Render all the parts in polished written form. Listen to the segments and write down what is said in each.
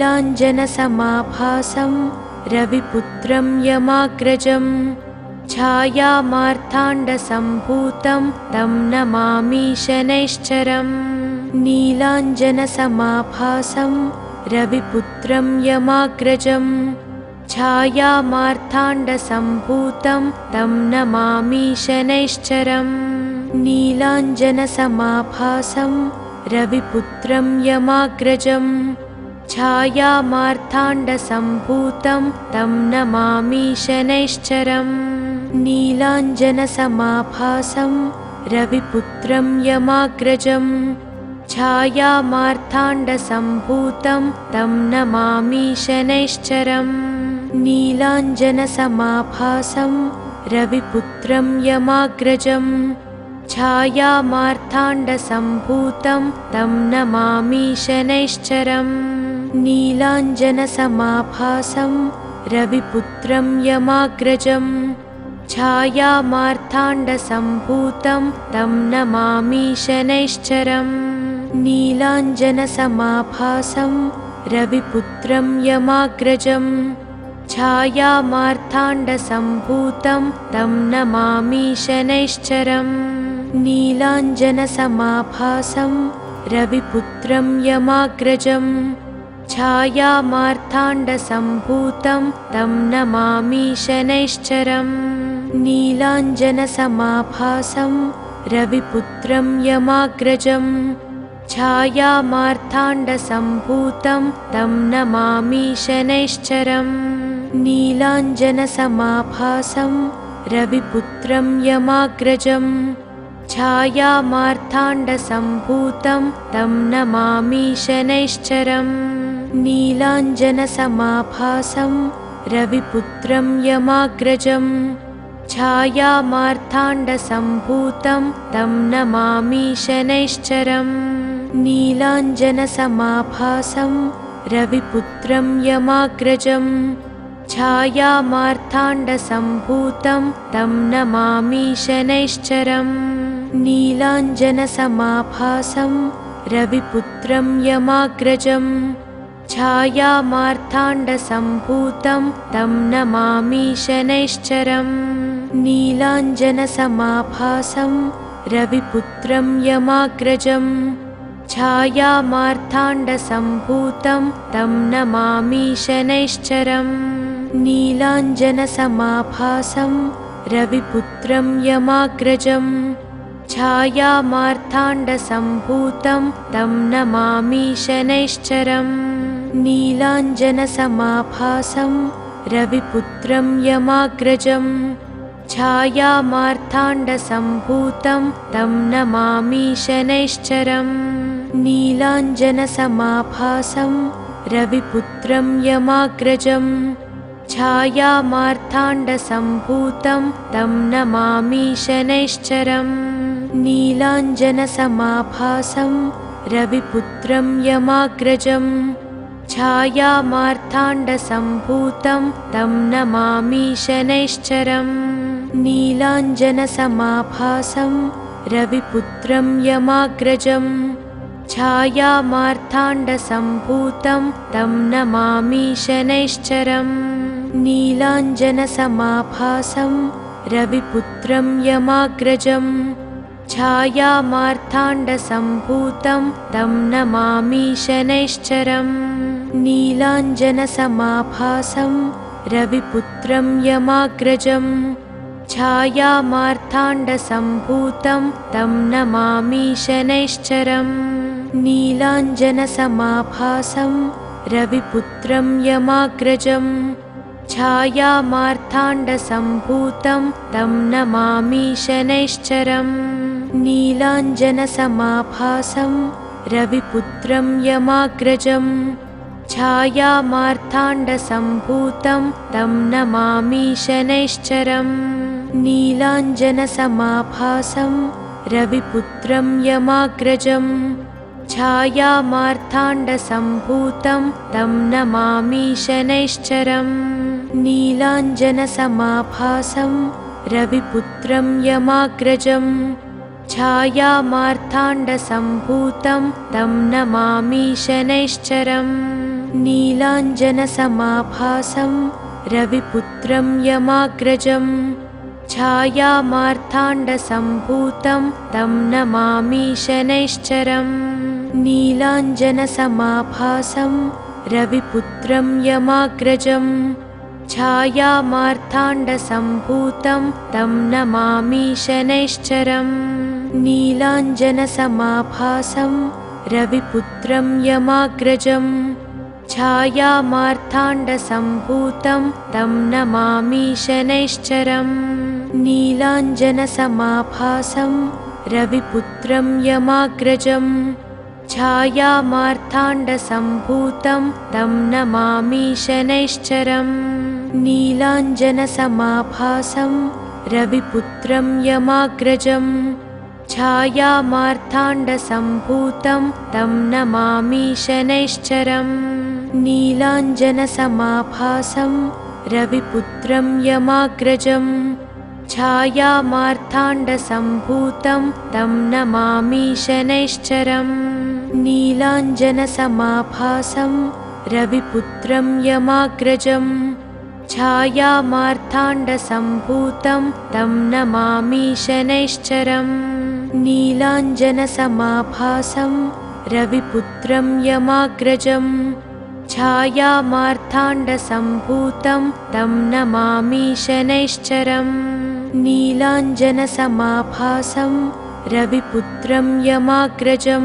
नीलाञ्जनसमाभासं रविपुत्रं यमाग्रजं छायामार्ताण्डसम्भूतं तं नमामि शनैश्चरम् नीलाञ्जनसमाभासं रविपुत्रं यमाग्रजं छायामार्ताण्डसम्भूतं तं नमामि शनैश्चरम् नीलाञ्जनसमाभासं रविपुत्रं यमाग्रजं छायामार्ताण्डसम्भूतं तं नमामि शनैश्चरम् नीलाञ्जनसमाभासं रविपुत्रं यमाग्रजं छायामार्ताण्डसम्भूतं तं नमामि शनैश्चरम् नीलाञ्जनसमाभासं रविपुत्रं यमाग्रजं छायामार्ताण्डसम्भूतं तं नमामि शनैश्चरम् नीलाञ्जनसमाभासं रविपुत्रं यमाग्रजं छायामार्ताण्डसम्भूतं तं नमामि शनैश्चरम् नीलाञ्जनसमाभासं रविपुत्रं यमाग्रजं छायामार्ताण्डसम्भूतं तं नमामि शनैश्चरम् नीलाञ्जनसमाभासं रविपुत्रं यमाग्रजं छायामार्ताण्डसम्भूतं तं नमामि शनैश्चरम् नीलाञ्जनसमाभासं रविपुत्रं यमाग्रजं छायामार्ताण्डसम्भूतं तं नमामि शनैश्चरम् नीलाञ्जनसमाभासं रविपुत्रं यमाग्रजं छायामार्ताण्डसम्भूतं तं नमामि शनैश्चरम् नीलाञ्जनसमाभासं रविपुत्रं यमाग्रजं छायामार्ताण्डसम्भूतं तं नमामि शनैश्चरम् नीलाञ्जनसमाभासं रविपुत्रं यमाग्रजं छायामार्ताण्डसम्भूतं तं नमामि शनैश्चरम् नीलाञ्जनसमाभासं रविपुत्रं यमाग्रजं छायामार्ताण्डसम्भूतं तं नमामि शनैश्चरम् नीलाञ्जनसमाभासं रविपुत्रं यमाग्रजं छायामार्ताण्डसम्भूतं तं नमामि शनैश्चरम् नीलाञ्जनसमाभासं रविपुत्रं यमाग्रजं छायामार्ताण्डसम्भूतं तं नमामि शनैश्चरम् नीलाञ्जनसमाभासं रविपुत्रं यमाग्रजं छायामार्ताण्डसम्भूतं तं नमामि शनैश्चरम् नीलाञ्जनसमाभासं रविपुत्रं यमाग्रजं छायामार्ताण्डसम्भूतं तं नमामि शनैश्चरम् नीलाञ्जनसमाभासं रविपुत्रं यमाग्रजं छायामार्ताण्डसम्भूतं तं नमामि शनैश्चरम् नीलाञ्जनसमाभासं रविपुत्रं यमाग्रजं छायामार्ताण्डसम्भूतं तं नमामि शनैश्चरम् नीलाञ्जनसमाभासं रविपुत्रं यमाग्रजं छायामार्ताण्डसम्भूतं तं नमामि शनैश्चरम् नीलाञ्जनसमाभासं रविपुत्रं यमाग्रजं छायामार्ताण्डसम्भूतं तं नमामि शनैश्चरम् नीलाञ्जनसमाभासं रविपुत्रं यमाग्रजं छायामार्ताण्डसम्भूतं तं नमामि शनैश्चरम् नीलाञ्जनसमाभासं रविपुत्रं यमाग्रजं छायामार्ताण्डसम्भूतं तं नमामि शनैश्चरम् नीलाञ्जनसमाभासं रविपुत्रं यमाग्रजं छायामार्ताण्डसम्भूतं तं नमामि शनैश्चरम् नीलाञ्जनसमाभासं रविपुत्रं यमाग्रजं छायामार्ताण्डसम्भूतं तं नमामि शनैश्चरम् नीलाञ्जनसमाभासं रविपुत्रं यमाग्रजं छायामार्ताण्डसम्भूतं तं नमामि शनैश्चरम् नीलाञ्जनसमाभासं रविपुत्रं यमाग्रजं छायामार्ताण्डसम्भूतं तं नमामि शनैश्चरम् नीलाञ्जनसमाभासं रविपुत्रं यमाग्रजं छायामार्ताण्डसम्भूतं तं नमामि शनैश्चरम् नीलाञ्जनसमाभासं रविपुत्रं यमाग्रजं छायामार्ताण्डसम्भूतं तं नमामि शनैश्चरम् नीलाञ्जनसमाभासं रविपुत्रं यमाग्रजं छायामार्ताण्डसम्भूतं तं नमामि शनैश्चरम् नीलाञ्जनसमाभासं रविपुत्रं यमाग्रजं छायामार्ताण्डसम्भूतं तं नमामि शनैश्चरम् नीलाञ्जनसमाभासं रविपुत्रं यमाग्रजं छायामार्ताण्डसम्भूतं तं नमामि शनैश्चरम् नीलाञ्जनसमाभासं रविपुत्रं यमाग्रजं छायामार्ताण्डसम्भूतं तं नमामि शनैश्चरम् नीलाञ्जनसमाभासं रविपुत्रं यमाग्रजं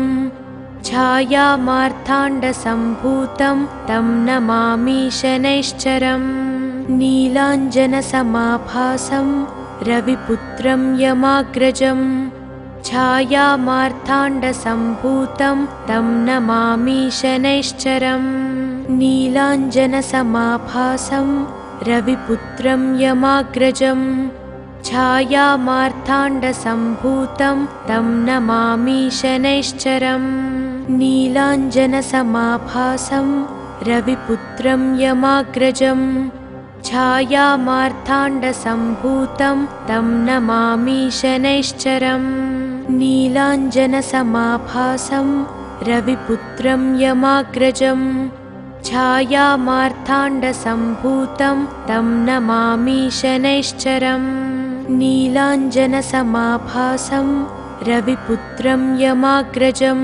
छायामार्ताण्डसम्भूतं तं नमामि शनैश्चरम् नीलाञ्जनसमाभासं रविपुत्रं यमाग्रजं छायामार्ताण्डसम्भूतं तं नमामि शनैश्चरम् नीलाञ्जनसमाभासं रविपुत्रं यमाग्रजं छायामार्ताण्डसम्भूतं तं नमामि शनैश्चरम् नीलाञ्जनसमाभासं रविपुत्रं यमाग्रजं छायामार्ताण्डसम्भूतं तं नमामि शनैश्चरम् नीलाञ्जनसमाभासं रविपुत्रं यमाग्रजं छायामार्ताण्डसम्भूतं तं नमामि शनैश्चरम् नीलाञ्जनसमाभासं रविपुत्रं यमाग्रजं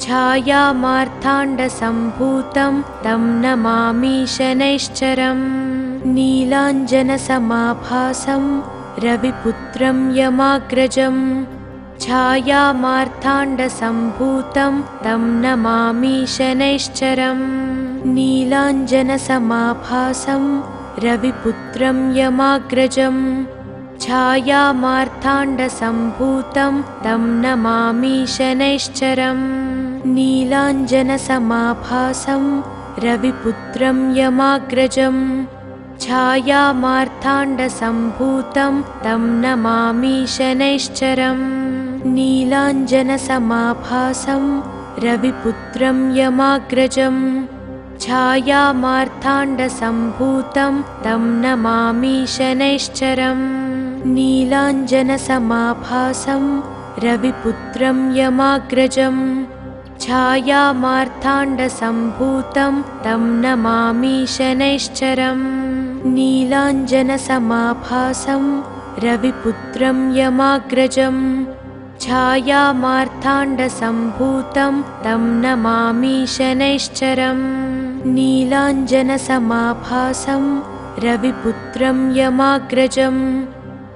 छायामार्ताण्डसम्भूतं तं नमामि शनैश्चरम् नीलाञ्जनसमाभासं रविपुत्रं यमाग्रजं छायामार्ताण्डसम्भूतं तं नमामि शनैश्चरम् नीलाञ्जनसमाभासं रविपुत्रं यमाग्रजं छायामार्ताण्डसम्भूतं तं नमामि शनैश्चरम् नीलाञ्जनसमाभासं रविपुत्रं यमाग्रजं छायामार्ताण्डसम्भूतं तं नमामि शनैश्चरम् नीलाञ्जनसमाभासं रविपुत्रं यमाग्रजं छायामार्ताण्डसम्भूतं तं नमामि शनैश्चरम् नीलाञ्जनसमाभासं रविपुत्रं यमाग्रजं छायामार्ताण्डसम्भूतं तं नमामि शनैश्चरम् नीलाञ्जनसमाभासं रविपुत्रं यमाग्रजं छायामार्ताण्डसम्भूतं तं नमामि शनैश्चरम् नीलाञ्जनसमाभासं रविपुत्रं यमाग्रजं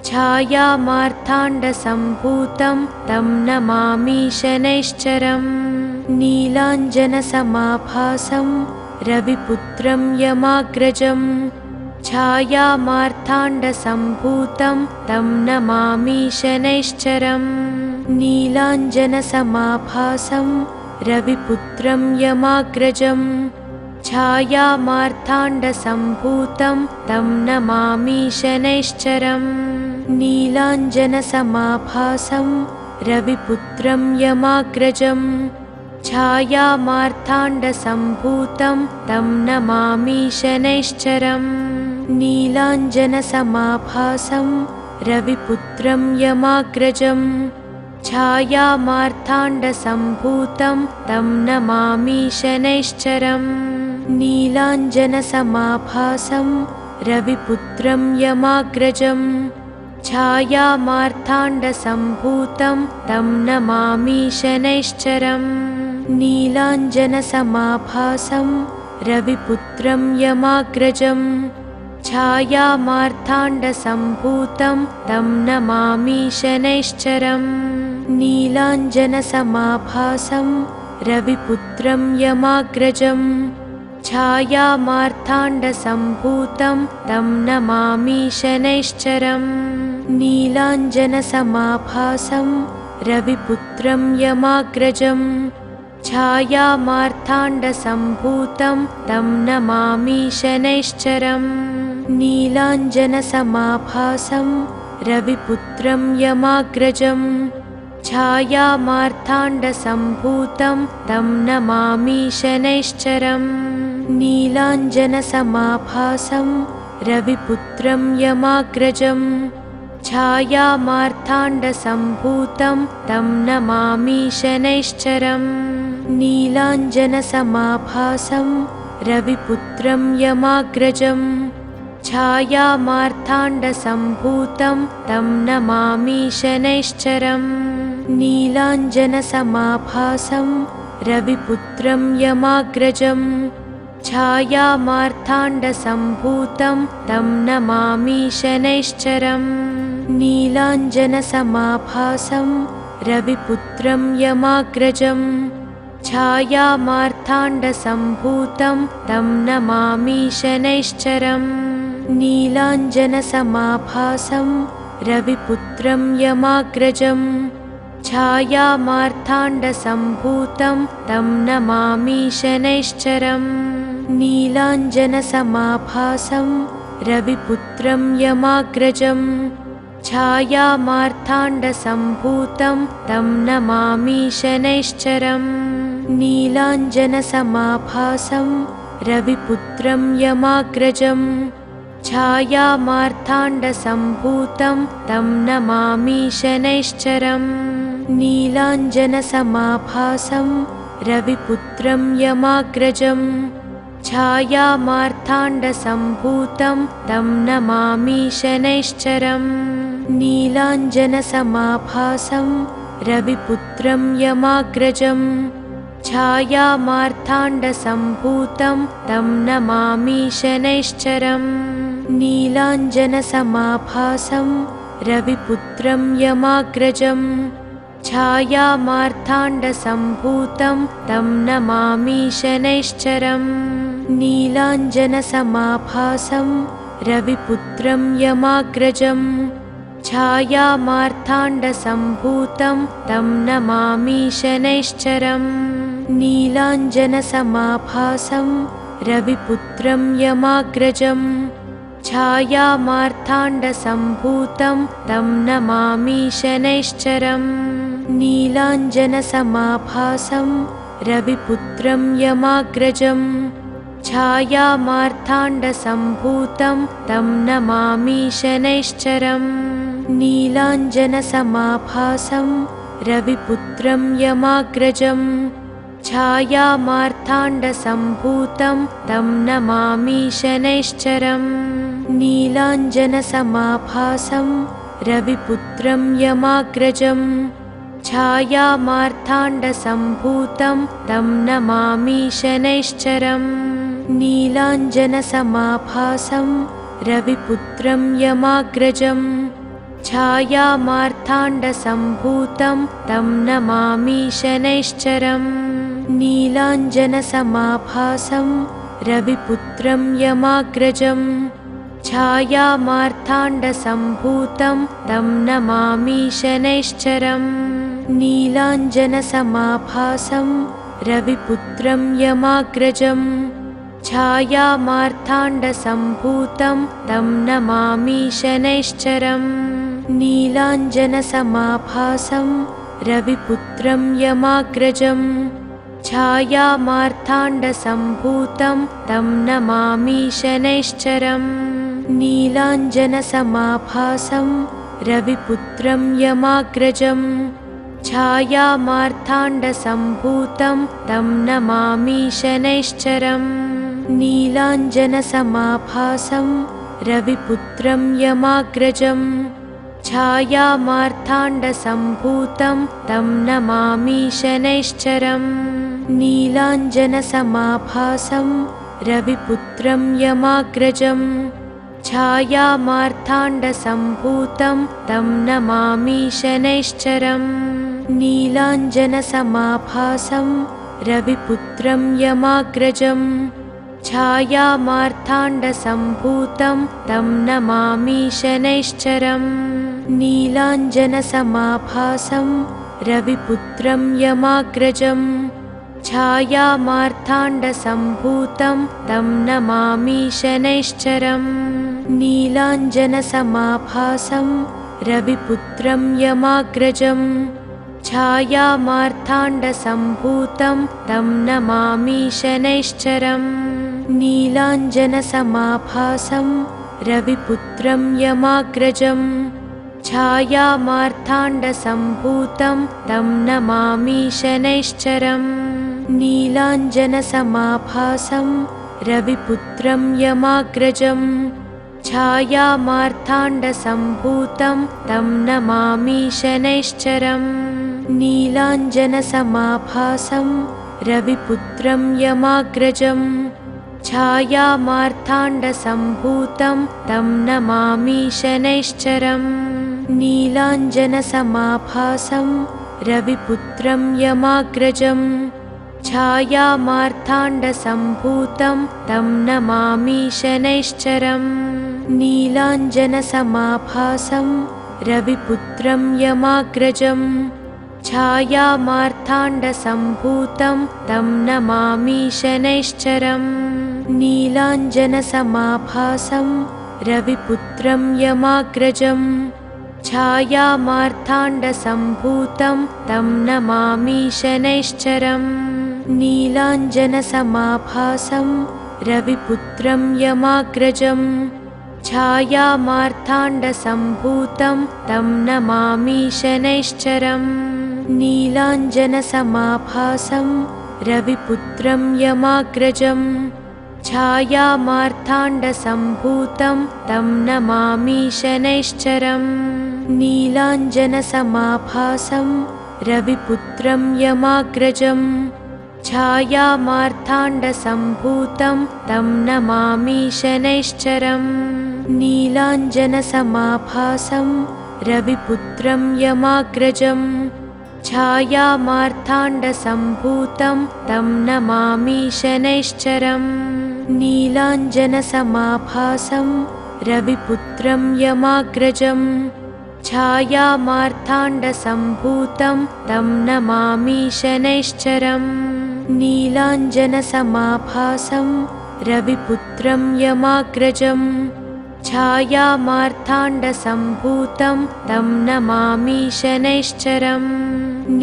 छायामार्ताण्डसम्भूतं तं नमामि शनैश्चरम् नीलाञ्जनसमाभासं रविपुत्रं यमाग्रजं छायामार्ताण्डसम्भूतं तं नमामि शनैश्चरम् नीलाञ्जनसमाभासं रविपुत्रं यमाग्रजं छायामार्ताण्डसम्भूतं तं नमामि शनैश्चरम् नीलाञ्जनसमाभासं रविपुत्रं यमाग्रजं छायामार्ताण्डसम्भूतं तं नमामि शनैश्चरम् नीलाञ्जनसमाभासं रविपुत्रं यमाग्रजं छायामार्ताण्डसम्भूतं तं नमामि शनैश्चरम् नीलाञ्जनसमाभासं रविपुत्रं यमाग्रजं छायामार्ताण्डसम्भूतं तं नमामि शनैश्चरम् नीलाञ्जनसमाभासं रविपुत्रं यमाग्रजं छायामार्ताण्डसम्भूतं तं नमामि शनैश्चरम् नीलाञ्जनसमाभासं रविपुत्रं यमाग्रजं छायामार्ताण्डसम्भूतं तं नमामि शनैश्चरम् नीलाञ्जनसमाभासं रविपुत्रं यमाग्रजं छायामार्ताण्डसम्भूतं तं नमामि शनैश्चरम् नीलाञ्जनसमाभासं रविपुत्रं यमाग्रजं छायामार्ताण्डसम्भूतं तं नमामि शनैश्चरम् नीलाञ्जनसमाभासं रविपुत्रं यमाग्रजं छायामार्ताण्डसम्भूतं तं नमामि शनैश्चरम् नीलाञ्जनसमाभासं रविपुत्रं यमाग्रजं छायामार्ताण्डसम्भूतं तं नमामि शनैश्चरम् नीलाञ्जनसमाभासं रविपुत्रं यमाग्रजं छायामार्ताण्डसम्भूतं तं नमामि शनैश्चरम् नीलाञ्जनसमाभासं रविपुत्रं यमाग्रजं छायामार्ताण्डसम्भूतं तं नमामि शनैश्चरम् नीलाञ्जनसमाभासं रविपुत्रं यमाग्रजं छायामार्ताण्डसम्भूतं तं नमामि शनैश्चरम् नीलाञ्जनसमाभासं रविपुत्रं यमाग्रजं छायामार्ताण्डसम्भूतं तं नमामि शनैश्चरम् नीलाञ्जनसमाभासं रविपुत्रं यमाग्रजं छायामार्ताण्डसम्भूतं तं नमामि शनैश्चरम् नीलाञ्जनसमाभासं रविपुत्रं यमाग्रजं छायामार्ताण्डसम्भूतं तं नमामि शनैश्चरम् नीलाञ्जनसमाभासं रविपुत्रं यमाग्रजं छायामार्ताण्डसम्भूतं तं नमामि शनैश्चरम् नीलाञ्जनसमाभासं रविपुत्रं यमाग्रजं छायामार्ताण्डसम्भूतं तं नमामि शनैश्चरम् नीलाञ्जनसमाभासं रविपुत्रं यमाग्रजं छायामार्ताण्डसम्भूतं तं नमामि शनैश्चरम् नीलाञ्जनसमाभासं रविपुत्रं यमाग्रजं छायामार्ताण्डसम्भूतं तं नमामि शनैश्चरम् नीलाञ्जनसमाभासं रविपुत्रं यमाग्रजं छायामार्ताण्डसम्भूतं तं नमामि शनैश्चरम् नीलाञ्जनसमाभासं रविपुत्रं यमाग्रजं छायामार्ताण्डसम्भूतं तं नमामि शनैश्चरम् नीलाञ्जनसमाभासं रविपुत्रं यमाग्रजं छायामार्ताण्डसम्भूतं तं नमामि शनैश्चरम् नीलाञ्जनसमाभासं रविपुत्रं यमाग्रजं छायामार्ताण्डसम्भूतं तं नमामि शनैश्चरम् नीलाञ्जनसमाभासं रविपुत्रं यमाग्रजं छायामार्ताण्डसम्भूतं तं नमामि शनैश्चरम् नीलाञ्जनसमाभासं रविपुत्रं यमाग्रजं छायामार्ताण्डसम्भूतं तं नमामि शनैश्चरम् नीलाञ्जनसमाभासं रविपुत्रं यमाग्रजं छायामार्ताण्डसम्भूतं तं नमामि शनैश्चरम् नीलाञ्जनसमाभासं रविपुत्रं यमाग्रजं छायामार्ताण्डसम्भूतं तं नमामि शनैश्चरम् नीलाञ्जनसमाभासं रविपुत्रं यमाग्रजं छायामार्ताण्डसम्भूतं तं नमामि शनैश्चरम् नीलाञ्जनसमाभासं रविपुत्रं यमाग्रजं छायामार्ताण्डसम्भूतं तं नमामि शनैश्चरम् नीलाञ्जनसमाभासं रविपुत्रं यमाग्रजं छायामार्ताण्डसम्भूतं तं नमामि शनैश्चरम् नीलाञ्जनसमाभासं रविपुत्रं यमाग्रजं छायामार्ताण्डसम्भूतं तं नमामि शनैश्चरम् नीलाञ्जनसमाभासं रविपुत्रं यमाग्रजं छायामार्ताण्डसम्भूतं तं नमामि शनैश्चरम् नीलाञ्जनसमाभासं रविपुत्रं यमाग्रजं छायामार्ताण्डसम्भूतं तं नमामि शनैश्चरम् नीलाञ्जनसमाभासं रविपुत्रं यमाग्रजं छायामार्ताण्डसम्भूतं तं नमामि शनैश्चरम् नीलाञ्जनसमाभासं रविपुत्रं यमाग्रजं छायामार्ताण्डसम्भूतं तं नमामि शनैश्चरम् नीलाञ्जनसमाभासं रविपुत्रं यमाग्रजं छायामार्ताण्डसम्भूतं तं नमामि शनैश्चरम् नीलाञ्जनसमाभासं रविपुत्रं यमाग्रजं छायामार्ताण्डसम्भूतं तं नमामि शनैश्चरम् नीलाञ्जनसमाभासं रविपुत्रं यमाग्रजं छायामार्ताण्डसम्भूतं तं नमामि शनैश्चरम् नीलाञ्जनसमाभासं रविपुत्रं यमाग्रजं छायामार्ताण्डसम्भूतं तं नमामि शनैश्चरम् नीलाञ्जनसमाभासं रविपुत्रं यमाग्रजं छायामार्ताण्डसम्भूतं तं नमामि शनैश्चरम् नीलाञ्जनसमाभासं रविपुत्रं यमाग्रजं छायामार्ताण्डसम्भूतं तं नमामि शनैश्चरम् नीलाञ्जनसमाभासं रविपुत्रं यमाग्रजं छायामार्ताण्डसम्भूतं तं नमामि शनैश्चरम् नीलाञ्जनसमाभासं रविपुत्रं यमाग्रजं छायामार्ताण्डसम्भूतं तं नमामि शनैश्चरम् नीलाञ्जनसमाभासं रविपुत्रं यमाग्रजं छायामार्ताण्डसम्भूतं तं नमामि शनैश्चरम्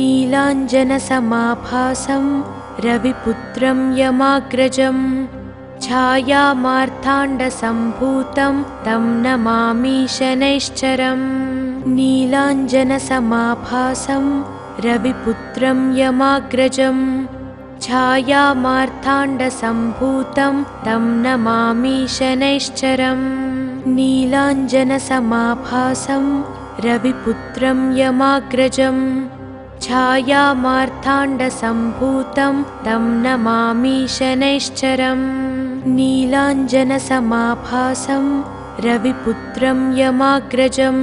नीलाञ्जनसमाभासं रविपुत्रं यमाग्रजं छायामार्ताण्डसम्भूतं तं नमामि शनैश्चरम् नीलाञ्जनसमाभासं रविपुत्रं यमाग्रजं छायामार्ताण्डसम्भूतं तं नमामि शनैश्चरम् नीलाञ्जनसमाभासं रविपुत्रं यमाग्रजं छायामार्ताण्डसम्भूतं तं नमामि शनैश्चरम् नीलाञ्जनसमाभासं रविपुत्रं यमाग्रजं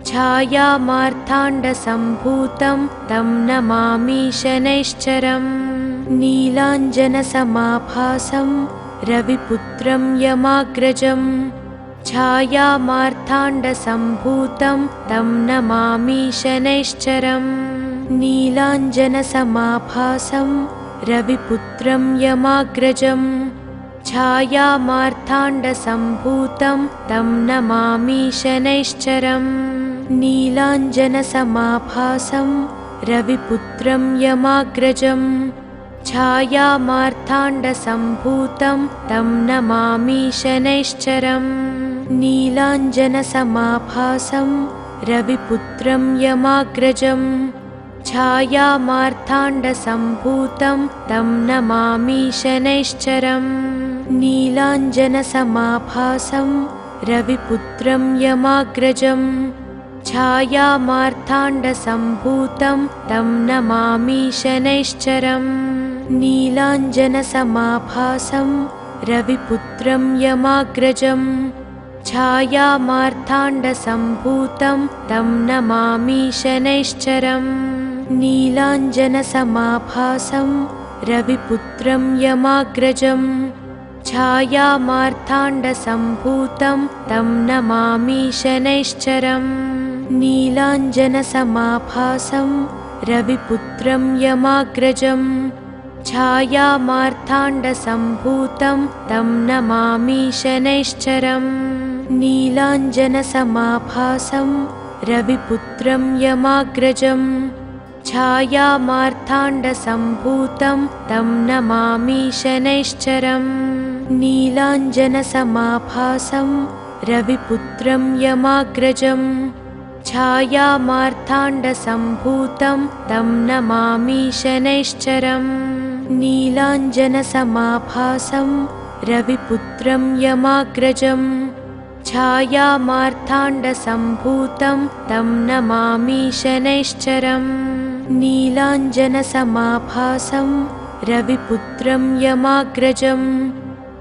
छायामार्ताण्डसम्भूतं तं नमामि शनैश्चरम् नीलाञ्जनसमाभासं रविपुत्रं यमाग्रजं छायामार्ताण्डसम्भूतं तं नमामि शनैश्चरम् नीलाञ्जनसमाभासं रविपुत्रं यमाग्रजं छायामार्ताण्डसम्भूतं तं नमामि शनैश्चरम् नीलाञ्जनसमाभासं रविपुत्रं यमाग्रजं छायामार्ताण्डसम्भूतं तं नमामि शनैश्चरम् नीलाञ्जनसमाभासं रविपुत्रं यमाग्रजं छायामार्ताण्डसम्भूतं तं नमामि शनैश्चरम् नीलाञ्जनसमाभासं रविपुत्रं यमाग्रजं छायामार्ताण्डसम्भूतं तं नमामि शनैश्चरम् नीलाञ्जनसमाभासं रविपुत्रं यमाग्रजं छायामार्ताण्डसम्भूतं तं नमामि शनैश्चरम् नीलाञ्जनसमाभासं रविपुत्रं यमाग्रजं छायामार्ताण्डसम्भूतं तं नमामि शनैश्चरम् नीलाञ्जनसमाभासं रविपुत्रं यमाग्रजं छायामार्ताण्डसम्भूतं तं नमामि शनैश्चरम् नीलाञ्जनसमाभासं रविपुत्रं यमाग्रजं छायामार्ताण्डसम्भूतं तं नमामि शनैश्चरम् नीलाञ्जनसमाभासं रविपुत्रं यमाग्रजं छायामार्ताण्डसम्भूतं तं नमामि शनैश्चरम् नीलाञ्जनसमाभासं रविपुत्रं यमाग्रजं छायामार्ताण्डसम्भूतं तं नमामि शनैश्चरम् नीलाञ्जनसमाभासं रविपुत्रं यमाग्रजं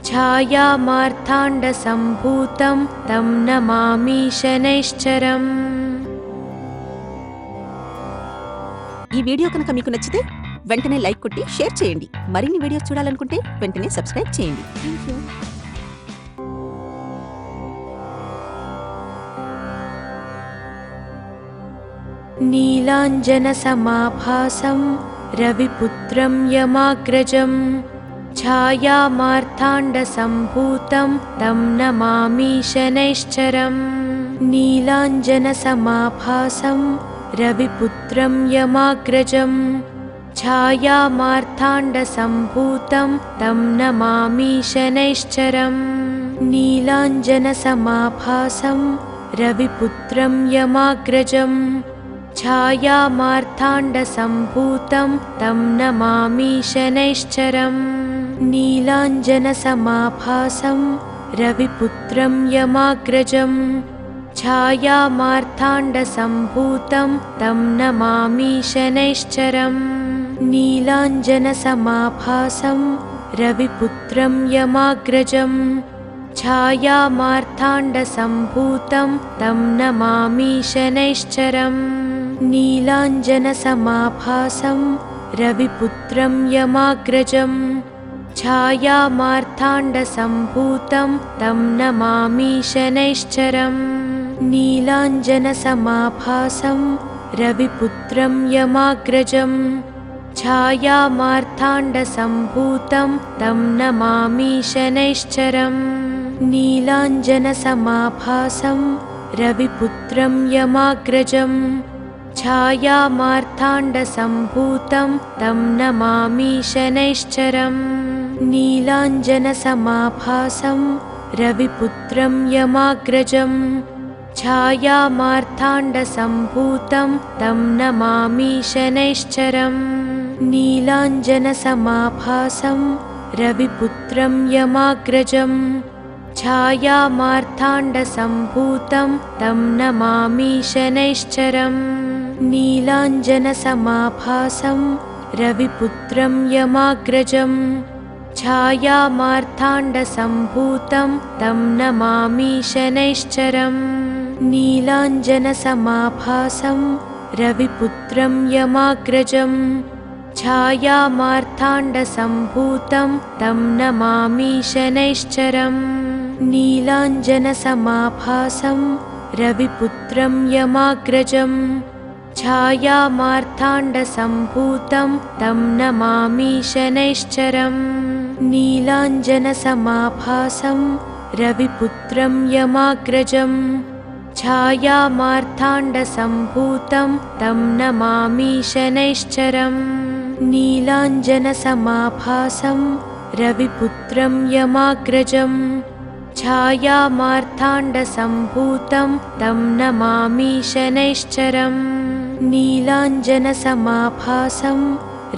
छायामार्ताण्डसम्भूतं तं नमामि शनैश्चरम्। ఈ వీడియో కనుక మీకు నచ్చితే వెంటనే లైక్ కొట్టి షేర్ చేయండి. మరిన్ని వీడియోస్ చూడాలనుకుంటే వెంటనే సబ్స్క్రైబ్ చేయండి. థాంక్యూ. नीलाञ्जनसमाभासं रविपुत्रं यमाग्रजं छायामार्ताण्डसम्भूतं तं नमामि शनैश्चरम् नीलाञ्जनसमाभासं रविपुत्रं यमाग्रजं छायामार्ताण्डसम्भूतं तं नमामि शनैश्चरम् नीलाञ्जनसमाभासं रविपुत्रं यमाग्रजं छायामार्ताण्डसम्भूतं तं नमामि शनैश्चरम् नीलाञ्जनसमाभासं रविपुत्रं यमाग्रजं छायामार्ताण्डसम्भूतं तं नमामि शनैश्चरम् नीलाञ्जनसमाभासं रविपुत्रं यमाग्रजं छायामार्ताण्डसम्भूतं तं नमामि शनैश्चरम् नीलाञ्जनसमाभासं रविपुत्रं यमाग्रजं छायामार्ताण्डसम्भूतं तं नमामि शनैश्चरम् नीलाञ्जनसमाभासं रविपुत्रं यमाग्रजं छायामार्ताण्डसम्भूतं तं नमामि शनैश्चरम् नीलाञ्जनसमाभासं रविपुत्रं यमाग्रजं छायामार्ताण्डसम्भूतं तं नमामि शनैश्चरम् नीलाञ्जनसमाभासं रविपुत्रं यमाग्रजं छायामार्ताण्डसम्भूतं तं नमामि शनैश्चरम् नीलाञ्जनसमाभासं रविपुत्रं यमाग्रजं छायामार्ताण्डसम्भूतं तं नमामि शनैश्चरम् नीलाञ्जनसमाभासं रविपुत्रं यमाग्रजं छायामार्ताण्डसम्भूतं तं नमामि शनैश्चरम् नीलाञ्जनसमाभासं रविपुत्रं यमाग्रजं छायामार्ताण्डसम्भूतं तं नमामि शनैश्चरम् नीलाञ्जनसमाभासं रविपुत्रं यमाग्रजं छायामार्ताण्डसम्भूतं तं नमामि शनैश्चरम् नीलाञ्जनसमाभासं रविपुत्रं यमाग्रजं छायामार्ताण्डसम्भूतं तं नमामि शनैश्चरम् नीलाञ्जनसमाभासं रविपुत्रं यमाग्रजं छायामार्ताण्डसम्भूतं तं नमामि शनैश्चरम् नीलाञ्जनसमाभासं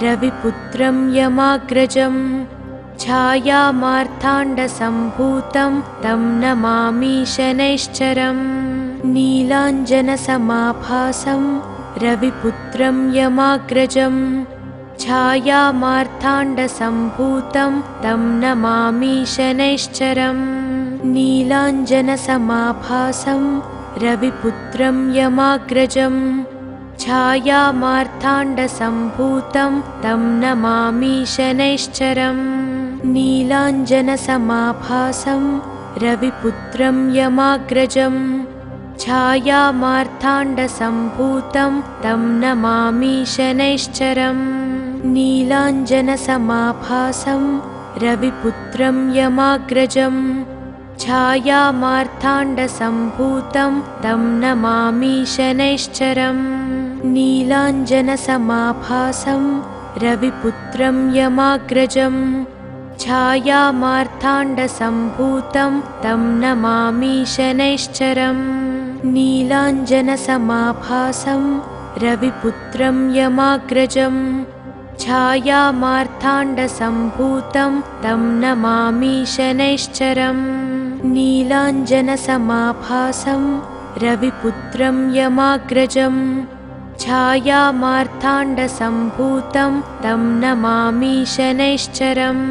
रविपुत्रं यमाग्रजं छायामार्ताण्डसम्भूतं मार्ताण्डसम्भूतं तं नमामि शनैश्चरम् नीलाञ्जनसमाभासं रविपुत्रं यमाग्रजं छायामार्ताण्डसम्भूतं तं नमामि शनैश्चरम् नीलाञ्जनसमाभासं रविपुत्रं यमाग्रजं छायामार्ताण्डसम्भूतं तं नमामि शनैश्चरम् नीलाञ्जनसमाभासं रविपुत्रं यमाग्रजं छायामार्ताण्डसम्भूतं तं नमामि शनैश्चरम् नीलाञ्जनसमाभासं रविपुत्रं यमाग्रजं छायामार्ताण्डसम्भूतं तं नमामि शनैश्चरम् नीलाञ्जनसमाभासं रविपुत्रं यमाग्रजं छायामार्ताण्डसम्भूतं तं नमामि शनैश्चरम् नीलाञ्जनसमाभासं रविपुत्रं यमाग्रजं छायामार्ताण्डसम्भूतं तं नमामि शनैश्चरम् नीलाञ्जनसमाभासं रविपुत्रं यमाग्रजं छायामार्ताण्डसम्भूतं तं नमामि शनैश्चरम्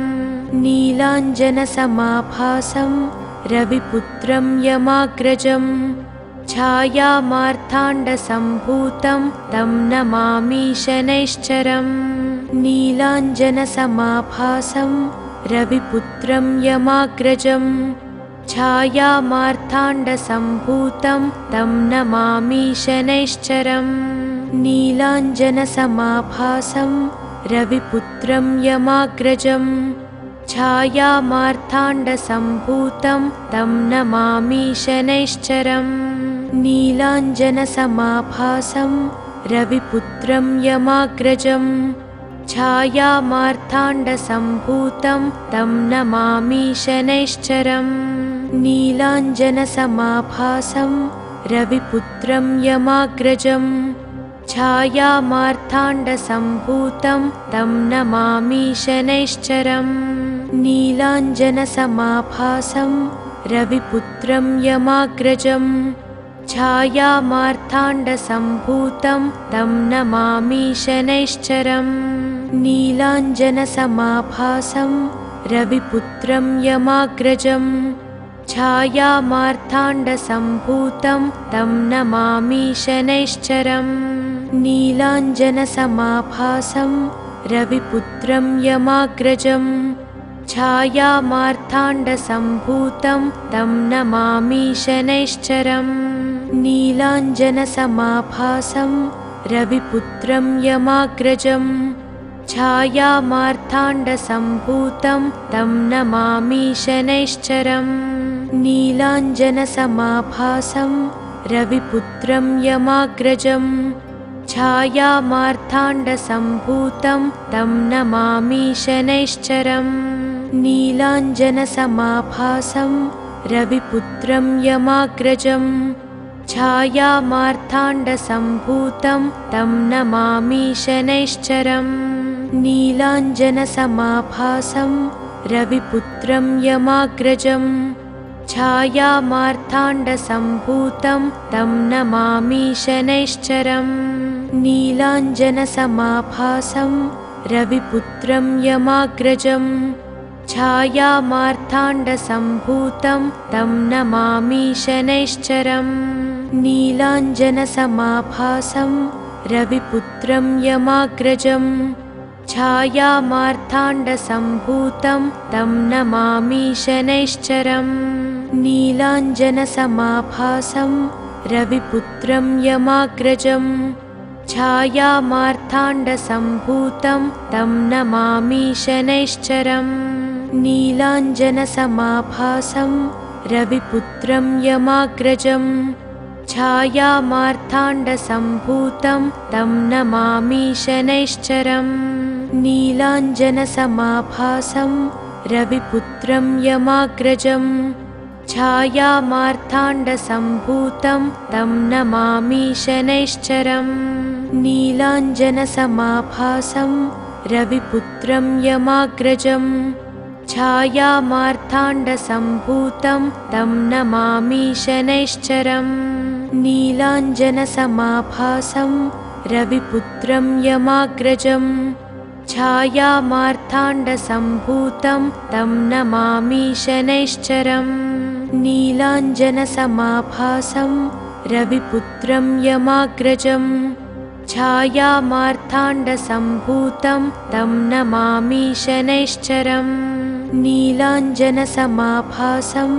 नीलाञ्जनसमाभासं रविपुत्रं यमाग्रजं छायामार्ताण्डसम्भूतं तं नमामि शनैश्चरम् नीलाञ्जनसमाभासं रविपुत्रं यमाग्रजं छायामार्ताण्डसम्भूतं तं नमामि शनैश्चरम् नीलाञ्जनसमाभासं रविपुत्रं यमाग्रजं छायामार्ताण्डसम्भूतं तं नमामि शनैश्चरम् नीलाञ्जनसमाभासं रविपुत्रं यमाग्रजं छायामार्ताण्डसम्भूतं तं नमामि शनैश्चरम् नीलाञ्जनसमाभासं रविपुत्रं यमाग्रजं छायामार्ताण्डसम्भूतं तं नमामि शनैश्चरम् नीलाञ्जनसमाभासं रविपुत्रं यमाग्रजं छायामार्ताण्डसम्भूतं तं नमामि शनैश्चरम् नीलाञ्जनसमाभासं रविपुत्रं यमाग्रजं छायामार्ताण्डसम्भूतं तं नमामि शनैश्चरम् नीलाञ्जनसमाभासं रविपुत्रं यमाग्रजं छायामार्ताण्डसम्भूतं तं नमामि शनैश्चरम् नीलाञ्जनसमाभासं रविपुत्रं यमाग्रजं छायामार्ताण्डसम्भूतं तं नमामि शनैश्चरम् नीलाञ्जनसमाभासं रविपुत्रं यमाग्रजं छायामार्ताण्डसम्भूतं तं नमामि शनैश्चरम् नीलाञ्जनसमाभासं रविपुत्रं यमाग्रजं छायामार्ताण्डसम्भूतं तं नमामि शनैश्चरम् नीलाञ्जनसमाभासं रविपुत्रं यमाग्रजं छायामार्ताण्डसम्भूतं तं नमामि शनैश्चरम् नीलाञ्जनसमाभासं रविपुत्रं यमाग्रजं छायामार्ताण्डसम्भूतं तं नमामि शनैश्चरम् नीलाञ्जनसमाभासं रविपुत्रं यमाग्रजं छायामार्ताण्डसम्भूतं तं नमामि शनैश्चरम् नीलाञ्जनसमाभासं रविपुत्रं यमाग्रजं छायामार्ताण्डसम्भूतं तं नमामि शनैश्चरम् नीलाञ्जनसमाभासं रविपुत्रं यमाग्रजं छायामार्ताण्डसम्भूतं तं नमामि शनैश्चरम् नीलाञ्जनसमाभासं रविपुत्रं यमाग्रजं छायामार्ताण्डसम्भूतं तं नमामि शनैश्चरम् नीलाञ्जनसमाभासं रविपुत्रं यमाग्रजं छायामार्ताण्डसम्भूतं तं नमामि शनैश्चरम् नीलाञ्जनसमाभासं रविपुत्रं यमाग्रजम् छायामार्ताण्डसम्भूतं तं नमामि शनैश्चरम् नीलाञ्जनसमाभासं रविपुत्रं यमाग्रजम् छायामार्ताण्डसम्भूतं तं नमामि शनैश्चरम् नीलाञ्जनसमाभासं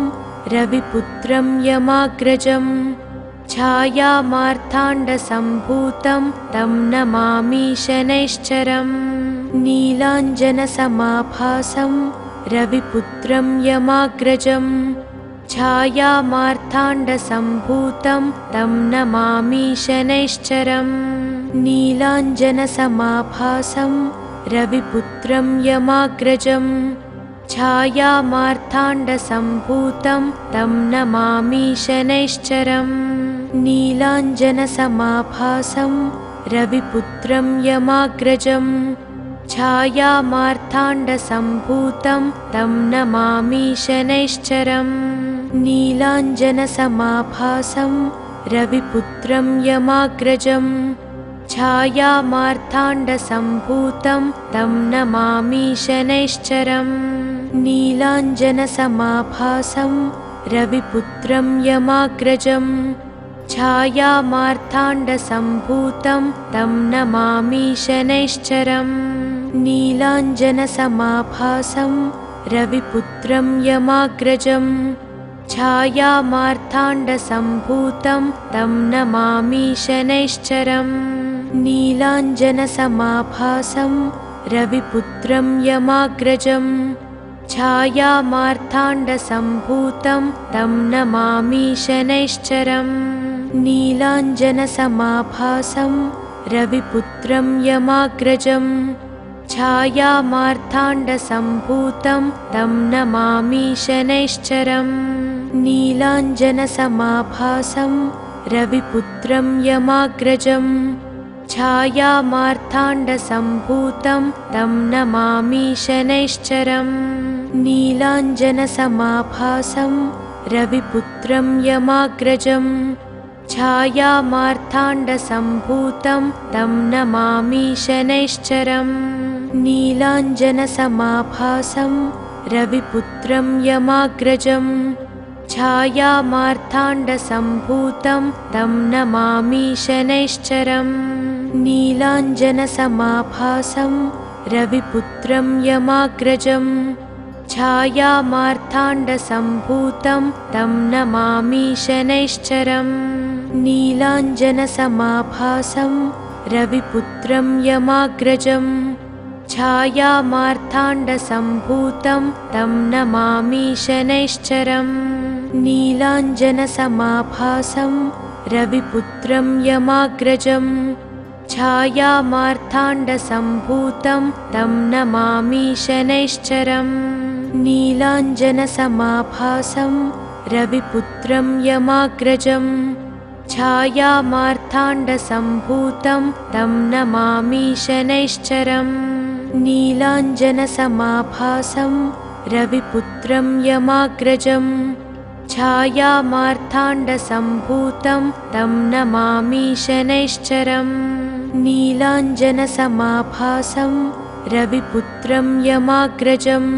रविपुत्रं यमाग्रजम् छायामार्ताण्डसम्भूतं तं नमामि शनैश्चरम् नीलाञ्जनसमाभासं रविपुत्रं यमाग्रजम् छायामार्ताण्डसम्भूतं तं नमामि शनैश्चरम् नीलाञ्जनसमाभासं रविपुत्रं यमाग्रजम् छायामार्ताण्डसम्भूतं तं नमामि शनैश्चरम् नीलाञ्जनसमाभासं रविपुत्रं यमाग्रजम् छायामार्ताण्डसम्भूतं तं नमामि शनैश्चरम् नीलाञ्जनसमाभासं रविपुत्रं यमाग्रजम् छायामार्ताण्डसम्भूतं तं नमामि शनैश्चरम् नीलाञ्जनसमाभासं रविपुत्रं यमाग्रजम् छायामार्ताण्डसम्भूतं तं नमामि शनैश्चरम् नीलाञ्जनसमाभासं रविपुत्रं यमाग्रजम् छायामार्ताण्डसम्भूतं तं नमामि शनैश्चरम् नीलाञ्जनसमाभासं रविपुत्रं यमाग्रजम् छायामार्ताण्डसम्भूतं तं नमामि शनैश्चरम् नीलाञ्जनसमाभासं रविपुत्रं यमाग्रजम् छायामार्ताण्डसम्भूतं तं नमामि शनैश्चरम् नीलाञ्जनसमाभासं रविपुत्रं यमाग्रजम् छायामार्ताण्डसम्भूतं तं नमामि शनैश्चरम् नीलाञ्जनसमाभासं रविपुत्रं यमाग्रजम् छायामार्ताण्डसम्भूतं तं नमामि शनैश्चरम् नीलाञ्जनसमाभासं रविपुत्रं यमाग्रजम् छायामार्ताण्डसम्भूतं तं नमामि शनैश्चरम् नीलाञ्जनसमाभासं रविपुत्रं यमाग्रजम् छायामार्ताण्डसम्भूतं तं नमामि शनैश्चरम् नीलाञ्जनसमाभासं रविपुत्रं यमाग्रजम् छायामार्ताण्डसम्भूतं तं नमामि शनैश्चरम् नीलाञ्जनसमाभासं रविपुत्रं यमाग्रजम् छायामार्ताण्डसम्भूतं तं नमामि शनैश्चरम् नीलाञ्जनसमाभासं रविपुत्रं यमाग्रजम् छायामार्ताण्डसम्भूतं तं नमामि शनैश्चरम् नीलाञ्जनसमाभासं रविपुत्रं यमाग्रजम् छायामार्ताण्डसम्भूतं तं नमामि शनैश्चरम् नीलाञ्जनसमाभासं रविपुत्रं यमाग्रजम्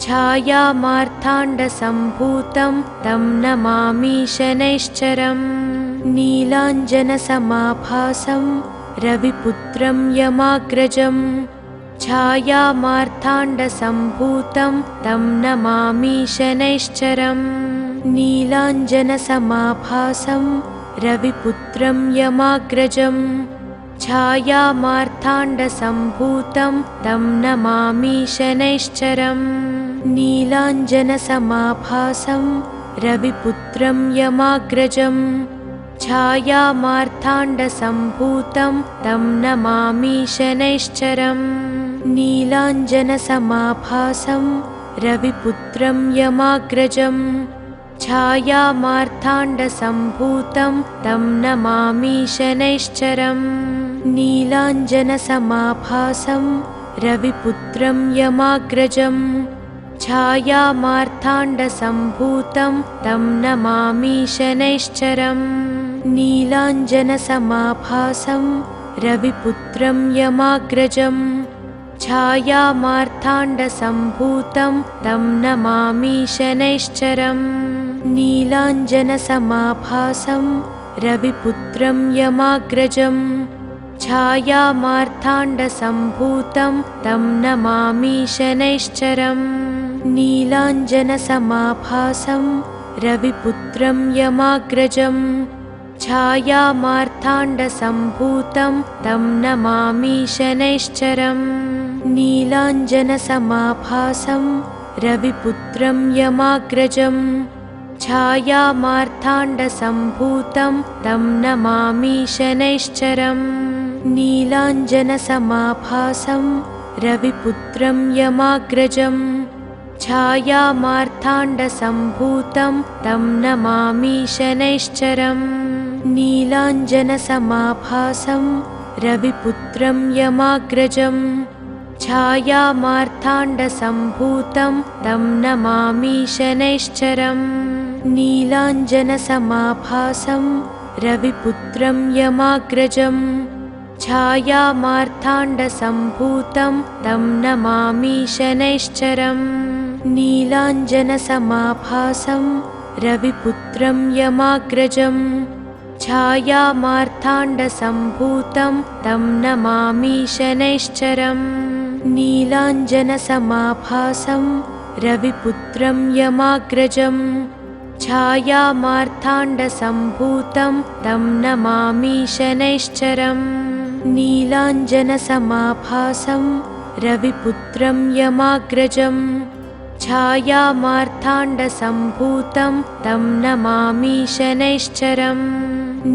छायामार्ताण्डसम्भूतं तं नमामि शनैश्चरम् नीलाञ्जनसमाभासं रविपुत्रं यमाग्रजम् छायामार्ताण्डसम्भूतं तं नमामि शनैश्चरम् नीलाञ्जनसमाभासं रविपुत्रं यमाग्रजम् छायामार्ताण्डसम्भूतं तं नमामि शनैश्चरम् नीलाञ्जनसमाभासं रविपुत्रं यमाग्रजम् छायामार्ताण्डसम्भूतं तं नमामि शनैश्चरम् नीलाञ्जनसमाभासं रविपुत्रं यमाग्रजम् छायामार्ताण्डसम्भूतं तं नमामि शनैश्चरम् नीलाञ्जनसमाभासं रविपुत्रं यमाग्रजम् छायामार्ताण्डसम्भूतं तं नमामि शनैश्चरम् नीलाञ्जनसमाभासं रविपुत्रं यमाग्रजं छायामार्ताण्डसम्भूतं तं नमामि शनैश्चरम् नीलाञ्जनसमाभासं रविपुत्रं यमाग्रजं छायामार्ताण्डसम्भूतं तं नमामि शनैश्चरम् नीलाञ्जनसमाभासं रविपुत्रं यमाग्रजं छायामार्ताण्डसम्भूतं तं नमामि शनैश्चरम् नीलाञ्जनसमाभासं रविपुत्रं यमाग्रजं छायामार्ताण्डसम्भूतं तं नमामि शनैश्चरम् नीलाञ्जनसमाभासं रविपुत्रं यमाग्रजं छायामार्ताण्डसम्भूतं तं नमामि शनैश्चरम् नीलाञ्जनसमाभासं रविपुत्रं यमाग्रजं छायामार्ताण्डसम्भूतं तं नमामि शनैश्चरम् नीलाञ्जनसमाभासं रविपुत्रं यमाग्रजं छायामार्ताण्डसम्भूतं तं नमामि शनैश्चरम् नीलाञ्जनसमाभासं रविपुत्रं यमाग्रजं छायामार्ताण्डसम्भूतं तं नमामि शनैश्चरम् नीलाञ्जनसमाभासं रविपुत्रं यमाग्रजं छायामार्ताण्डसम्भूतं तं नमामि शनैश्चरम् नीलाञ्जनसमाभासं रविपुत्रं यमाग्रजं छायामार्ताण्डसम्भूतं तं नमामि शनैश्चरम्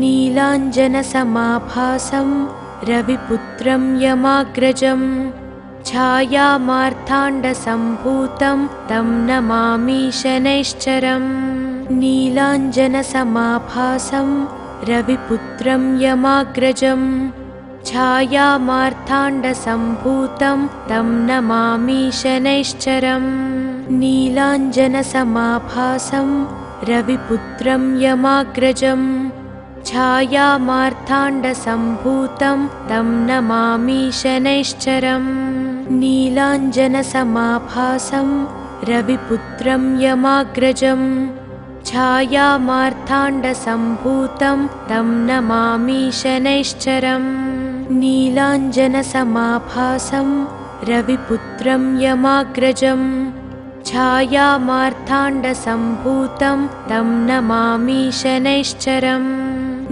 नीलाञ्जनसमाभासं रविपुत्रं यमाग्रजं छायामार्ताण्डसम्भूतं तं नमामि शनैश्चरम् नीलाञ्जनसमाभासं रविपुत्रं यमाग्रजं छायामार्ताण्डसम्भूतं तं नमामि शनैश्चरम् नीलाञ्जनसमाभासं रविपुत्रं यमाग्रजं छायामार्ताण्डसम्भूतं तं नमामि शनैश्चरम् नीलाञ्जनसमाभासं रविपुत्रं यमाग्रजं छायामार्ताण्डसम्भूतं तं नमामि शनैश्चरम् नीलाञ्जनसमाभासं रविपुत्रं यमाग्रजं छायामार्ताण्डसम्भूतं तं नमामि शनैश्चरम्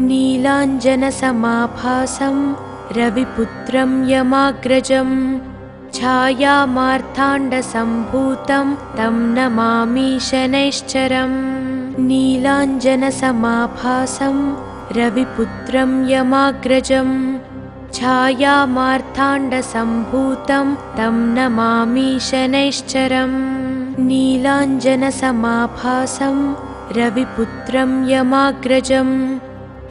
नीलाञ्जनसमाभासं रविपुत्रं यमाग्रजं छायामार्ताण्डसम्भूतं तं नमामि शनैश्चरम् नीलाञ्जनसमाभासं रविपुत्रं यमाग्रजं छायामार्ताण्डसम्भूतं तं नमामि शनैश्चरम् नीलाञ्जनसमाभासं रविपुत्रं यमाग्रजं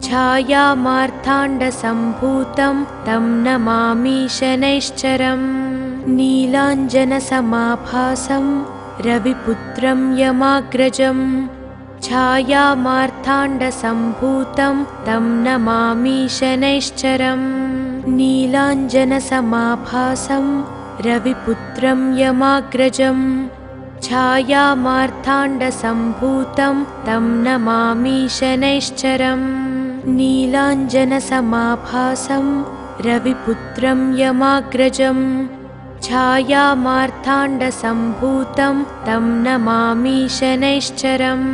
छायामार्ताण्डसम्भूतं तं नमामि शनैश्चरम् नीलाञ्जनसमाभासं रविपुत्रं यमाग्रजं छायामार्ताण्डसम्भूतं तं नमामि शनैश्चरम् नीलाञ्जनसमाभासं रविपुत्रं यमाग्रजं छायामार्ताण्डसम्भूतं तं नमामि शनैश्चरम् नीलाञ्जनसमाभासं रविपुत्रं यमाग्रजं छायामार्ताण्डसम्भूतं तं नमामि शनैश्चरम्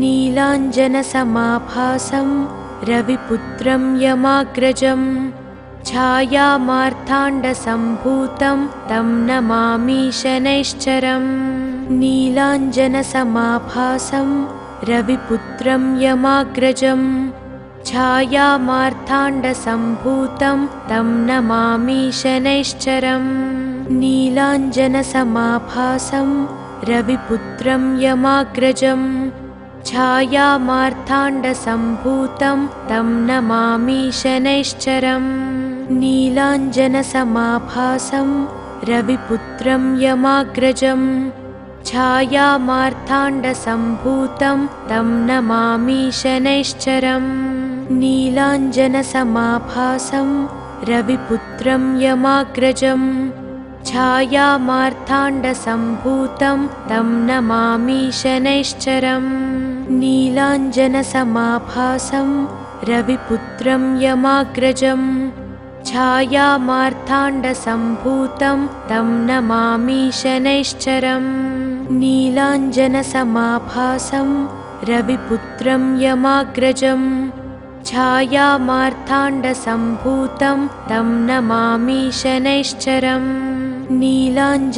नीलाञ्जनसमाभासं रविपुत्रं यमाग्रजं छायामार्ताण्डसम्भूतं तं नमामि शनैश्चरम् नीलाञ्जनसमाभासं रविपुत्रं यमाग्रजं छायामार्ताण्डसम्भूतं तं नमामि शनैश्चरम् नीलाञ्जनसमाभासं रविपुत्रं यमाग्रजं छायामार्ताण्डसम्भूतं तं नमामि शनैश्चरम् नीलाञ्जनसमाभासं रविपुत्रं यमाग्रजं छायामार्ताण्डसम्भूतं तं नमामि शनैश्चरम् नीलाञ्जनसमाभासं रविपुत्रं यमाग्रजम् छायामार्ताण्डसम्भूतं तं नमामि शनैश्चरम् नीलाञ्जनसमाभासं रविपुत्रं यमाग्रजम् छायामार्ताण्डसम्भूतं तं नमामि शनैश्चरम् नीलाञ्जनसमाभासं रविपुत्रं यमाग्रजम् छायामार्ताण्डसम्भूतं तं नमामि शनैश्चरम् नीलाञ्जनसमाभासं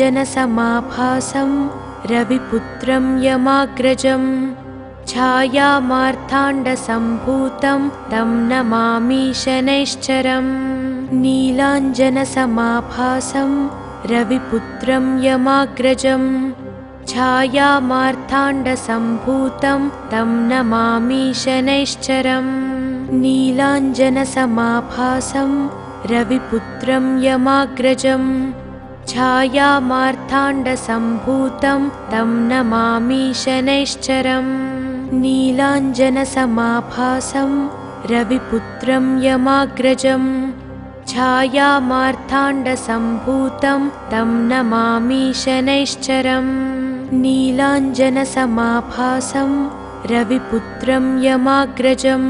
रविपुत्रं यमाग्रजम् छायामार्ताण्डसम्भूतं तं नमामि शनैश्चरम् नीलाञ्जनसमाभासं रविपुत्रं यमाग्रजम् छायामार्ताण्डसम्भूतं तं नमामि शनैश्चरम् नीलाञ्जनसमाभासं रविपुत्रं यमाग्रजम् छायामार्ताण्डसम्भूतं तं नमामि शनैश्चरम् नीलाञ्जनसमाभासं रविपुत्रं यमाग्रजम् छायामार्ताण्डसम्भूतं तं नमामि शनैश्चरम् नीलाञ्जनसमाभासं रविपुत्रं यमाग्रजम्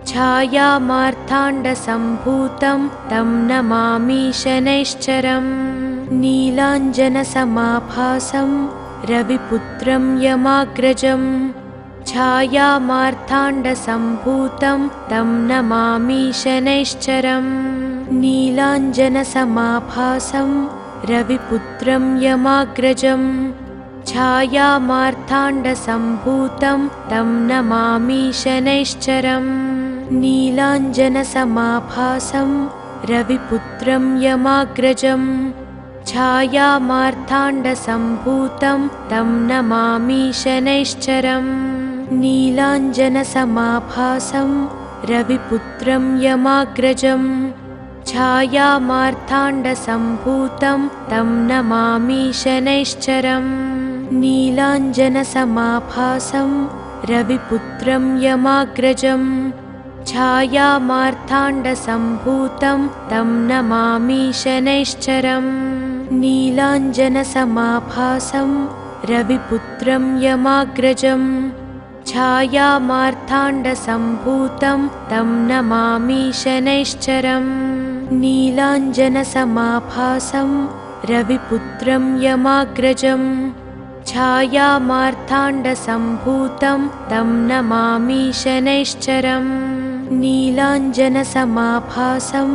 छायामार्ताण्डसम्भूतं तं नमामि शनैश्चरम् नीलाञ्जनसमाभासं रविपुत्रं यमाग्रजम् छायामार्ताण्डसम्भूतं तं नमामि शनैश्चरम् नीलाञ्जनसमाभासं रविपुत्रं यमाग्रजम् छायामार्ताण्डसम्भूतं तं नमामि शनैश्चरम् नीलाञ्जनसमाभासं रविपुत्रं यमाग्रजम् छायामार्ताण्डसम्भूतं तं नमामि शनैश्चरम् नीलाञ्जनसमाभासं रविपुत्रं यमाग्रजम् छायामार्ताण्डसम्भूतं तं नमामि शनैश्चरम् नीलाञ्जनसमाभासं रविपुत्रं यमाग्रजम् छायामार्ताण्डसम्भूतं तं नमामि शनैश्चरम् नीलाञ्जनसमाभासं रविपुत्रं यमाग्रजम् छायामार्ताण्डसम्भूतं तं नमामि शनैश्चरम् नीलाञ्जनसमाभासं रविपुत्रं यमाग्रजम् छायामार्ताण्डसम्भूतं तं नमामि शनैश्चरम् नीलाञ्जनसमाभासं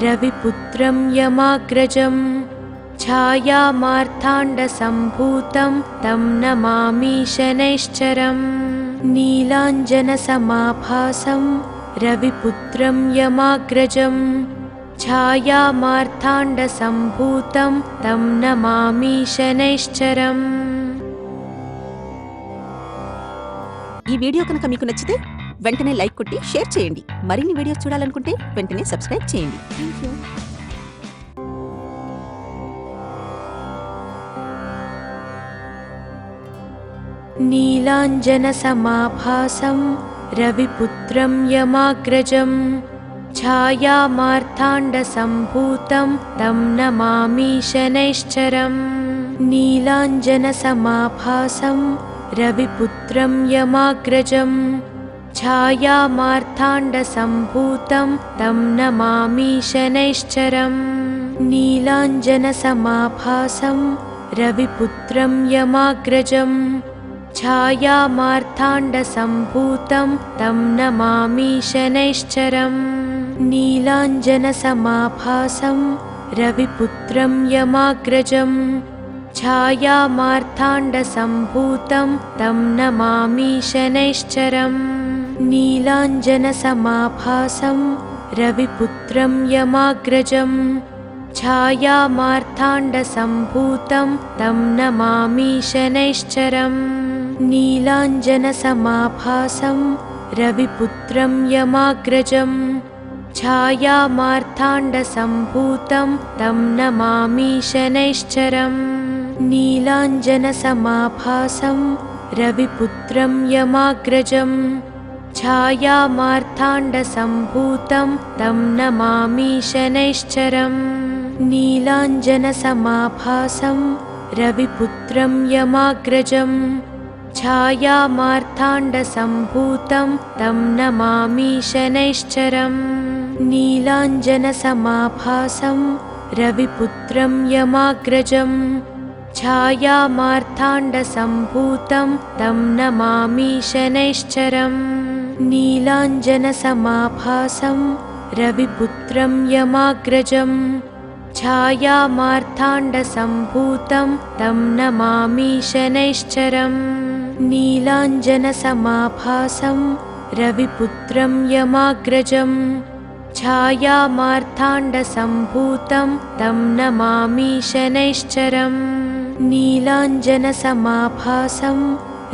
रविपुत्रं यमाग्रजम् छायामार्ताण्डसम्भूतं तं नमामि शनैश्चरम् नीलाञ्जनसमाभासं रविपुत्रं यमाग्रजम् छायामार्ताण्डसम्भूतं तं नमामि शनैश्चरम्। ఈ వీడియో కనుక మీకు నచ్చితే వెంటనే లైక్ కొట్టి షేర్ చేయండి. మరిన్ని వీడియోస్ చూడాలనుకుంటే వెంటనే సబ్స్క్రైబ్ చేయండి. థాంక్యూ. नीलाञ्जनसमाभासं रविपुत्रं यमाग्रजम् छायामार्ताण्डसम्भूतं तं नमामि शनैश्चरम् नीलाञ्जनसमाभासं रविपुत्रं यमाग्रजम् छायामार्ताण्डसम्भूतं तं नमामि शनैश्चरम् नीलाञ्जनसमाभासं रविपुत्रं यमाग्रजम् छायामार्ताण्डसम्भूतं तं नमामि शनैश्चरम् नीलाञ्जनसमाभासं रविपुत्रं यमाग्रजम् छायामार्ताण्डसम्भूतं तं नमामि शनैश्चरम् नीलाञ्जनसमाभासं रविपुत्रं यमाग्रजम् छायामार्ताण्डसम्भूतं तं नमामि शनैश्चरम् नीलाञ्जनसमाभासं रविपुत्रं यमाग्रजम् छायामार्ताण्डसम्भूतं तं नमामि शनैश्चरम् नीलाञ्जनसमाभासं रविपुत्रं यमाग्रजं छायामार्ताण्डसम्भूतं तं नमामि शनैश्चरम् नीलाञ्जनसमाभासं रविपुत्रं यमाग्रजं छायामार्ताण्डसम्भूतं तं नमामि शनैश्चरम् नीलाञ्जनसमाभासं रविपुत्रं यमाग्रजं छायामार्ताण्डसम्भूतं तं नमामि शनैश्चरम् नीलाञ्जनसमाभासं रविपुत्रं यमाग्रजं छायामार्ताण्डसम्भूतं तं नमामि शनैश्चरम् नीलाञ्जनसमाभासं रविपुत्रं यमाग्रजं छायामार्ताण्डसम्भूतं तं नमामि शनैश्चरम् नीलाञ्जनसमाभासं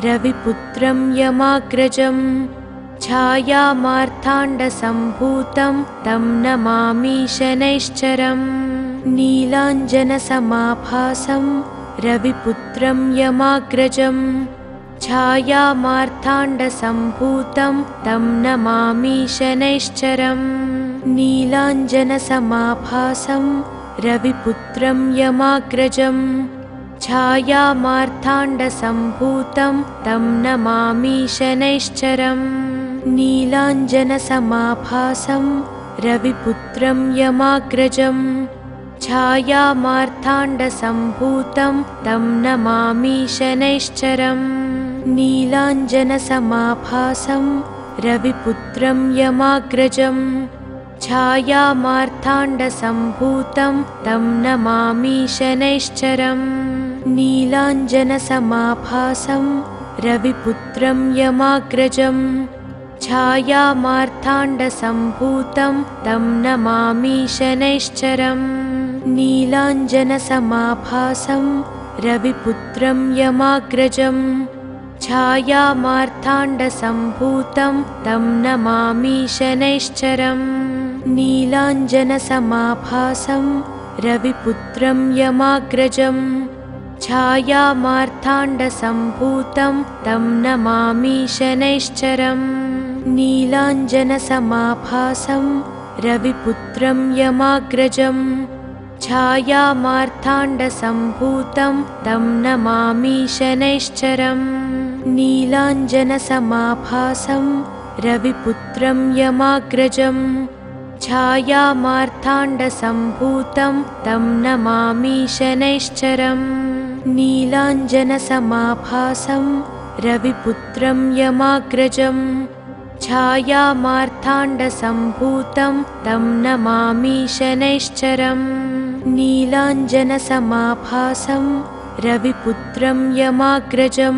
रविपुत्रं यमाग्रजं छायामार्ताण्डसम्भूतं तं नमामि शनैश्चरम् नीलाञ्जनसमाभासं रविपुत्रं यमाग्रजं छायामार्ताण्डसम्भूतं तं नमामि शनैश्चरम् नीलाञ्जनसमाभासं रविपुत्रं यमाग्रजं छायामार्ताण्डसम्भूतं तं नमामि शनैश्चरम् नीलाञ्जनसमाभासं रविपुत्रं यमाग्रजं छायामार्ताण्डसम्भूतं तं नमामि शनैश्चरम् नीलाञ्जनसमाभासं रविपुत्रं यमाग्रजं छायामार्ताण्डसम्भूतं तं नमामि शनैश्चरम् नीलाञ्जनसमाभासं रविपुत्रं यमाग्रजं छायामार्ताण्डसम्भूतं तं नमामि शनैश्चरम् नीलाञ्जनसमाभासं रविपुत्रं यमाग्रजं छायामार्ताण्डसम्भूतं तं नमामि शनैश्चरम् नीलाञ्जनसमाभासं रविपुत्रं यमाग्रजं छायामार्ताण्डसम्भूतं तं नमामि शनैश्चरम् नीलाञ्जनसमाभासं रविपुत्रं यमाग्रजं छायामार्ताण्डसम्भूतं तं नमामि शनैश्चरम् नीलाञ्जनसमाभासं रविपुत्रं यमाग्रजं छायामार्ताण्डसम्भूतं तं नमामि शनैश्चरम् नीलाञ्जनसमाभासं रविपुत्रं यमाग्रजं छायामार्ताण्डसम्भूतं तं नमामि शनैश्चरम् नीलाञ्जनसमाभासं रविपुत्रं यमाग्रजं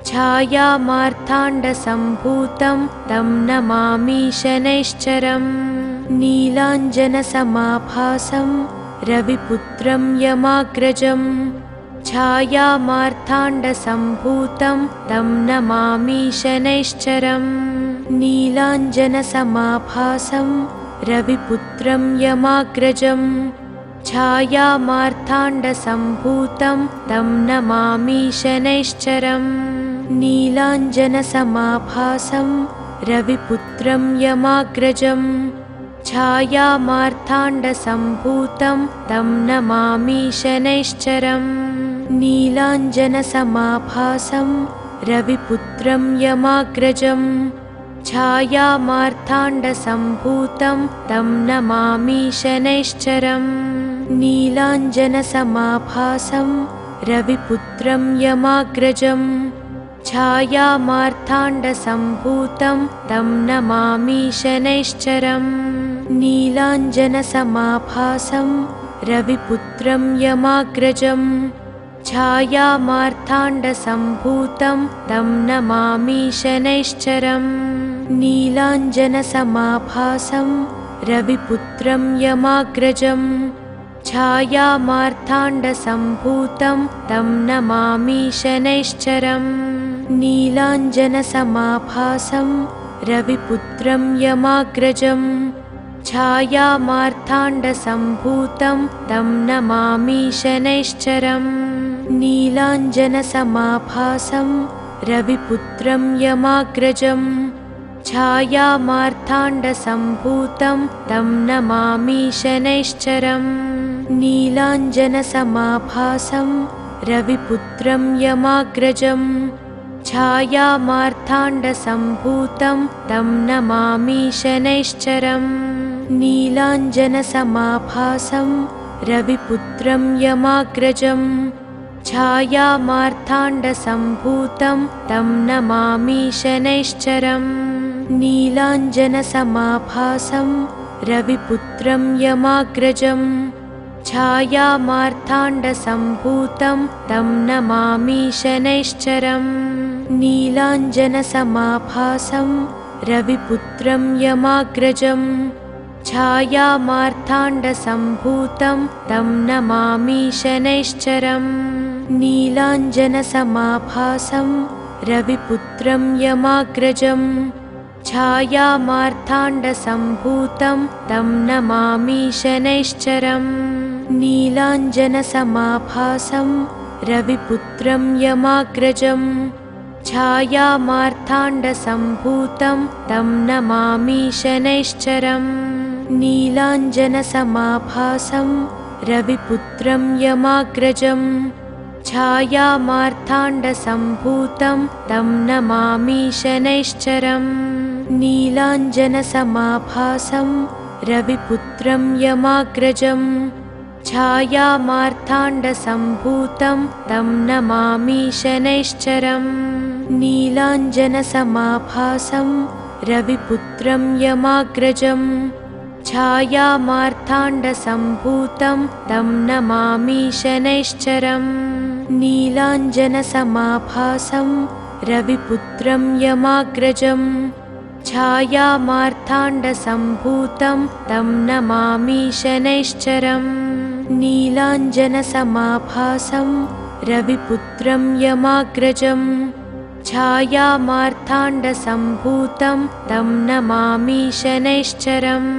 छायामार्ताण्डसम्भूतं तं नमामि शनैश्चरम् नीलाञ्जनसमाभासं रविपुत्रं यमाग्रजं छायामार्ताण्डसम्भूतं तं नमामि शनैश्चरम् नीलाञ्जनसमाभासं रविपुत्रं यमाग्रजं छायामार्ताण्डसम्भूतं तं नमामि शनैश्चरम् नीलाञ्जनसमाभासं रविपुत्रं यमाग्रजं छायामार्ताण्डसम्भूतं तं नमामि शनैश्चरम् नीलाञ्जनसमाभासं रविपुत्रं यमाग्रजं छायामार्ताण्डसम्भूतं तं नमामि शनैश्चरम् नीलाञ्जनसमाभासं रविपुत्रं यमाग्रजं छायामार्ताण्डसम्भूतं तं नमामि शनैश्चरम् नीलाञ्जनसमाभासं रविपुत्रं यमाग्रजं छायामार्ताण्डसम्भूतं तं नमामि शनैश्चरम् नीलाञ्जनसमाभासं रविपुत्रं यमाग्रजं छायामार्ताण्डसम्भूतं तं नमामि शनैश्चरम् नीलाञ्जनसमाभासं रविपुत्रं यमाग्रजं छायामार्ताण्डसम्भूतं तं नमामि शनैश्चरम् नीलाञ्जनसमाभासं रविपुत्रं यमाग्रजं छायामार्ताण्डसम्भूतं तं नमामि शनैश्चरम् नीलाञ्जनसमाभासं रविपुत्रं यमाग्रजं छायामार्ताण्डसम्भूतं तं नमामि शनैश्चरम् नीलाञ्जनसमाभासं रविपुत्रं यमाग्रजं छायामार्ताण्डसम्भूतं तं नमामि शनैश्चरम् नीलाञ्जनसमाभासं रविपुत्रं यमाग्रजं छायामार्ताण्डसम्भूतं तं नमामि शनैश्चरम् नीलाञ्जनसमाभासं रविपुत्रं यमाग्रजं छायामार्ताण्डसम्भूतं तं नमामि शनैश्चरम् नीलाञ्जनसमाभासं रविपुत्रं यमाग्रजं छायामार्ताण्डसम्भूतं तं नमामि शनैश्चरम् नीलाञ्जनसमाभासं रविपुत्रं यमाग्रजं छायामार्ताण्डसम्भूतं तं नमामि शनैश्चरम् नीलाञ्जनसमाभासं रविपुत्रं यमाग्रजं छायामार्ताण्डसम्भूतं तं नमामि शनैश्चरम् नीलाञ्जनसमाभासं रविपुत्रं यमाग्रजं छायामार्ताण्डसम्भूतं तं नमामि शनैश्चरम् नीलाञ्जनसमाभासं रविपुत्रं यमाग्रजं छायामार्ताण्डसम्भूतं तं नमामि शनैश्चरम् नीलाञ्जनसमाभासं रविपुत्रं यमाग्रजं छायामार्ताण्डसम्भूतं तं नमामि शनैश्चरम् नीलाञ्जनसमाभासं रविपुत्रं यमाग्रजं छायामार्ताण्डसम्भूतं तं नमामि शनैश्चरम्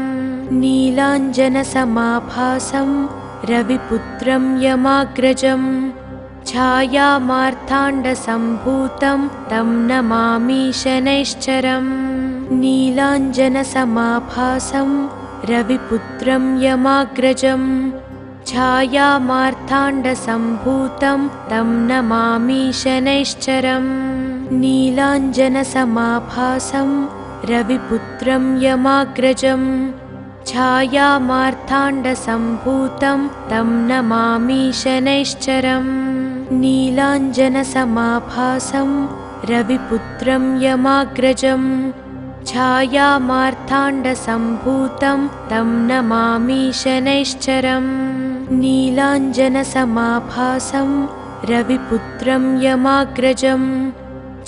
नीलाञ्जनसमाभासं रविपुत्रं यमाग्रजं छायामार्ताण्डसम्भूतं तं नमामि शनैश्चरम् नीलाञ्जनसमाभासं रविपुत्रं यमाग्रजं छायामार्ताण्डसम्भूतं तं नमामि शनैश्चरम् नीलाञ्जनसमाभासं रविपुत्रं यमाग्रजं छायामार्ताण्डसम्भूतं तं नमामि शनैश्चरम् नीलाञ्जनसमाभासं रविपुत्रं यमाग्रजं छायामार्ताण्डसम्भूतं तं नमामि शनैश्चरम् नीलाञ्जनसमाभासं रविपुत्रं यमाग्रजं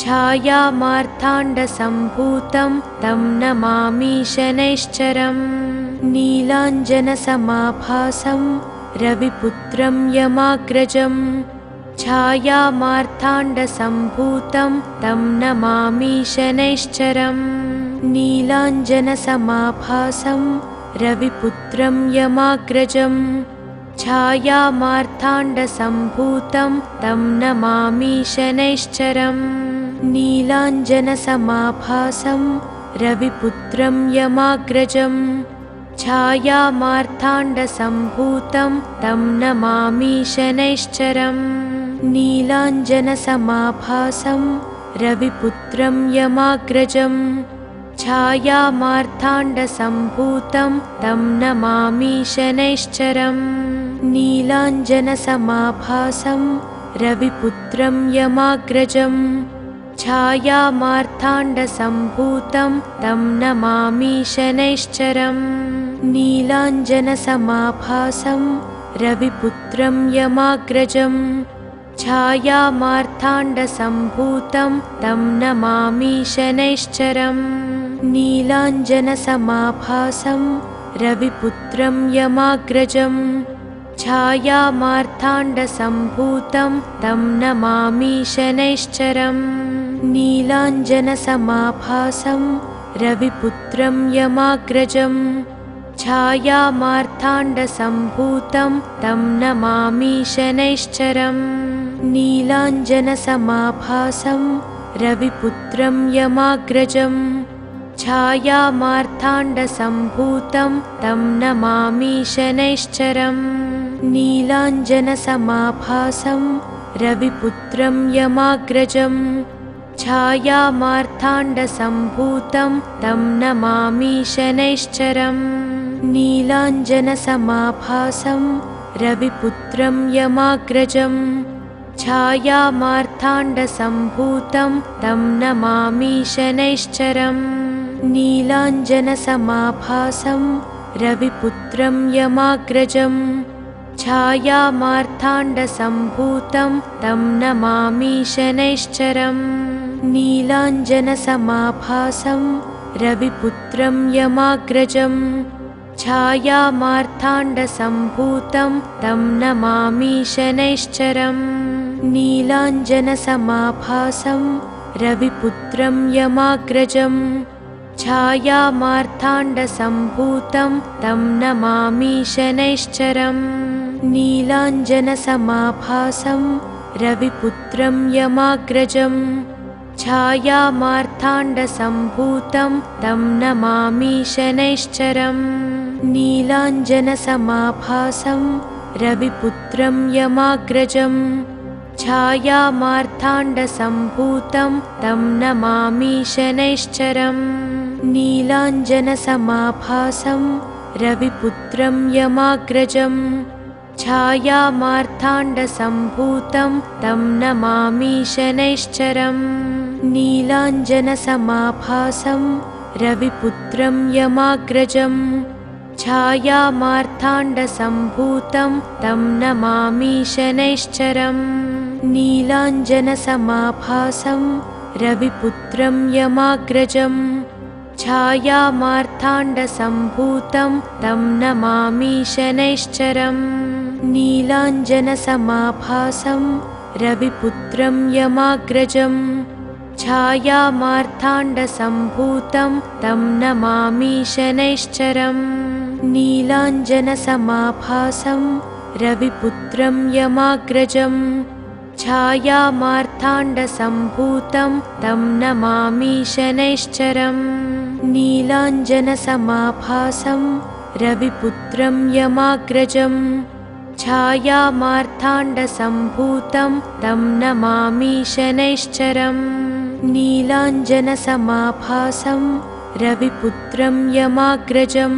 छायामार्ताण्डसम्भूतं तं नमामि शनैश्चरम् नीलाञ्जनसमाभासं रविपुत्रं यमाग्रजं छायामार्ताण्डसम्भूतं तं नमामि शनैश्चरम् नीलाञ्जनसमाभासं रविपुत्रं यमाग्रजं छायामार्ताण्डसम्भूतं तं नमामि शनैश्चरम् नीलाञ्जनसमाभासं रविपुत्रं यमाग्रजं छायामार्ताण्डसम्भूतं तं नमामि शनैश्चरम् नीलाञ्जनसमाभासं रविपुत्रं यमाग्रजं छायामार्ताण्डसम्भूतं तं नमामि शनैश्चरम् नीलाञ्जनसमाभासं रविपुत्रं यमाग्रजं छायामार्ताण्डसम्भूतं तं नमामि शनैश्चरम् नीलाञ्जनसमाभासं रविपुत्रं यमाग्रजं छायामार्ताण्डसम्भूतं तं नमामि शनैश्चरम् नीलाञ्जनसमाभासं रविपुत्रं यमाग्रजं छायामार्ताण्डसम्भूतं तं नमामि शनैश्चरम् नीलाञ्जनसमाभासं रविपुत्रं यमाग्रजं छायामार्ताण्डसम्भूतं तं नमामि शनैश्चरम् नीलाञ्जनसमाभासं रविपुत्रं यमाग्रजं छायामार्ताण्डसम्भूतं तं नमामि शनैश्चरम् नीलाञ्जनसमाभासं रविपुत्रं यमाग्रजं छायामार्ताण्डसम्भूतं तं नमामि शनैश्चरम् नीलाञ्जनसमाभासं रविपुत्रं यमाग्रजं छायामार्ताण्डसम्भूतं तं नमामि शनैश्चरम् नीलाञ्जनसमाभासं रविपुत्रं यमाग्रजं छायामार्ताण्डसम्भूतं तं नमामि शनैश्चरम् नीलाञ्जनसमाभासं रविपुत्रं यमाग्रजं छायामार्ताण्डसम्भूतं तं नमामि शनैश्चरम् नीलाञ्जनसमाभासं रविपुत्रं यमाग्रजं छायामार्ताण्डसम्भूतं तं नमामि शनैश्चरम् नीलाञ्जनसमाभासं रविपुत्रं यमाग्रजं छायामार्ताण्डसम्भूतं तं नमामि शनैश्चरम् नीलाञ्जनसमाभासं रविपुत्रं यमाग्रजं छायामार्ताण्डसम्भूतं तं नमामि शनैश्चरम् नीलाञ्जनसमाभासं रविपुत्रं यमाग्रजं छायामार्ताण्डसम्भूतं तं नमामि शनैश्चरम् नीलाञ्जनसमाभासं रविपुत्रं यमाग्रजं छायामार्ताण्डसम्भूतं तं नमामि शनैश्चरम् नीलाञ्जनसमाभासं रविपुत्रं यमाग्रजं छायामार्ताण्डसम्भूतं तं नमामि शनैश्चरम् नीलाञ्जनसमाभासं रविपुत्रं यमाग्रजं छायामार्ताण्डसम्भूतं तं नमामि शनैश्चरम् नीलाञ्जनसमाभासं रविपुत्रं यमाग्रजं छायामार्ताण्डसम्भूतं तं नमामि शनैश्चरम् नीलाञ्जनसमाभासं रविपुत्रं यमाग्रजं छायामार्ताण्डसम्भूतं तं नमामि शनैश्चरम् नीलाञ्जनसमाभासं रविपुत्रं यमाग्रजं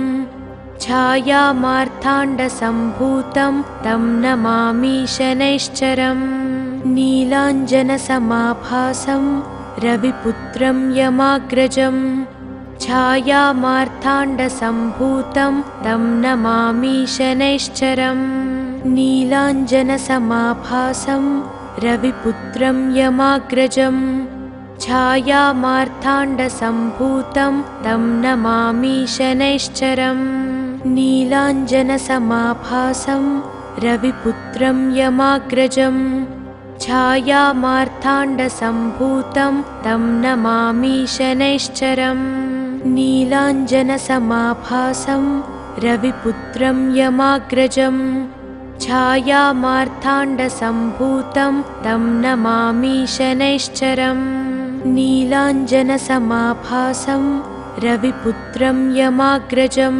छायामार्ताण्डसम्भूतं तं नमामि शनैश्चरम् नीलाञ्जनसमाभासं रविपुत्रं यमाग्रजं छायामार्ताण्डसम्भूतं तं नमामि शनैश्चरम् नीलाञ्जनसमाभासं रविपुत्रं यमाग्रजं छायामार्ताण्डसम्भूतं तं नमामि शनैश्चरम् नीलाञ्जनसमाभासं रविपुत्रं यमाग्रजं छायामार्ताण्डसम्भूतं तं नमामि शनैश्चरम् नीलाञ्जनसमाभासं रविपुत्रं यमाग्रजं छायामार्ताण्डसम्भूतं तं नमामि शनैश्चरम् नीलाञ्जनसमाभासं रविपुत्रं यमाग्रजं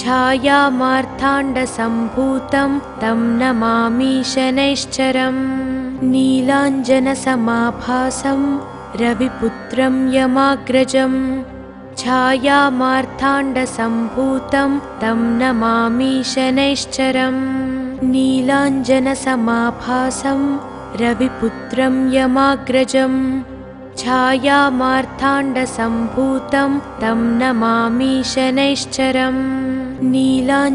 छायामार्ताण्डसम्भूतं तं नमामि शनैश्चरम् नीलाञ्जनसमाभासं रविपुत्रं यमाग्रजं छायामार्ताण्डसम्भूतं तं नमामि शनैश्चरम् नीलाञ्जनसमाभासं रविपुत्रं यमाग्रजं छायामार्ताण्डसम्भूतं तं नमामि शनैश्चरम् नीलाञ्जनसमाभासं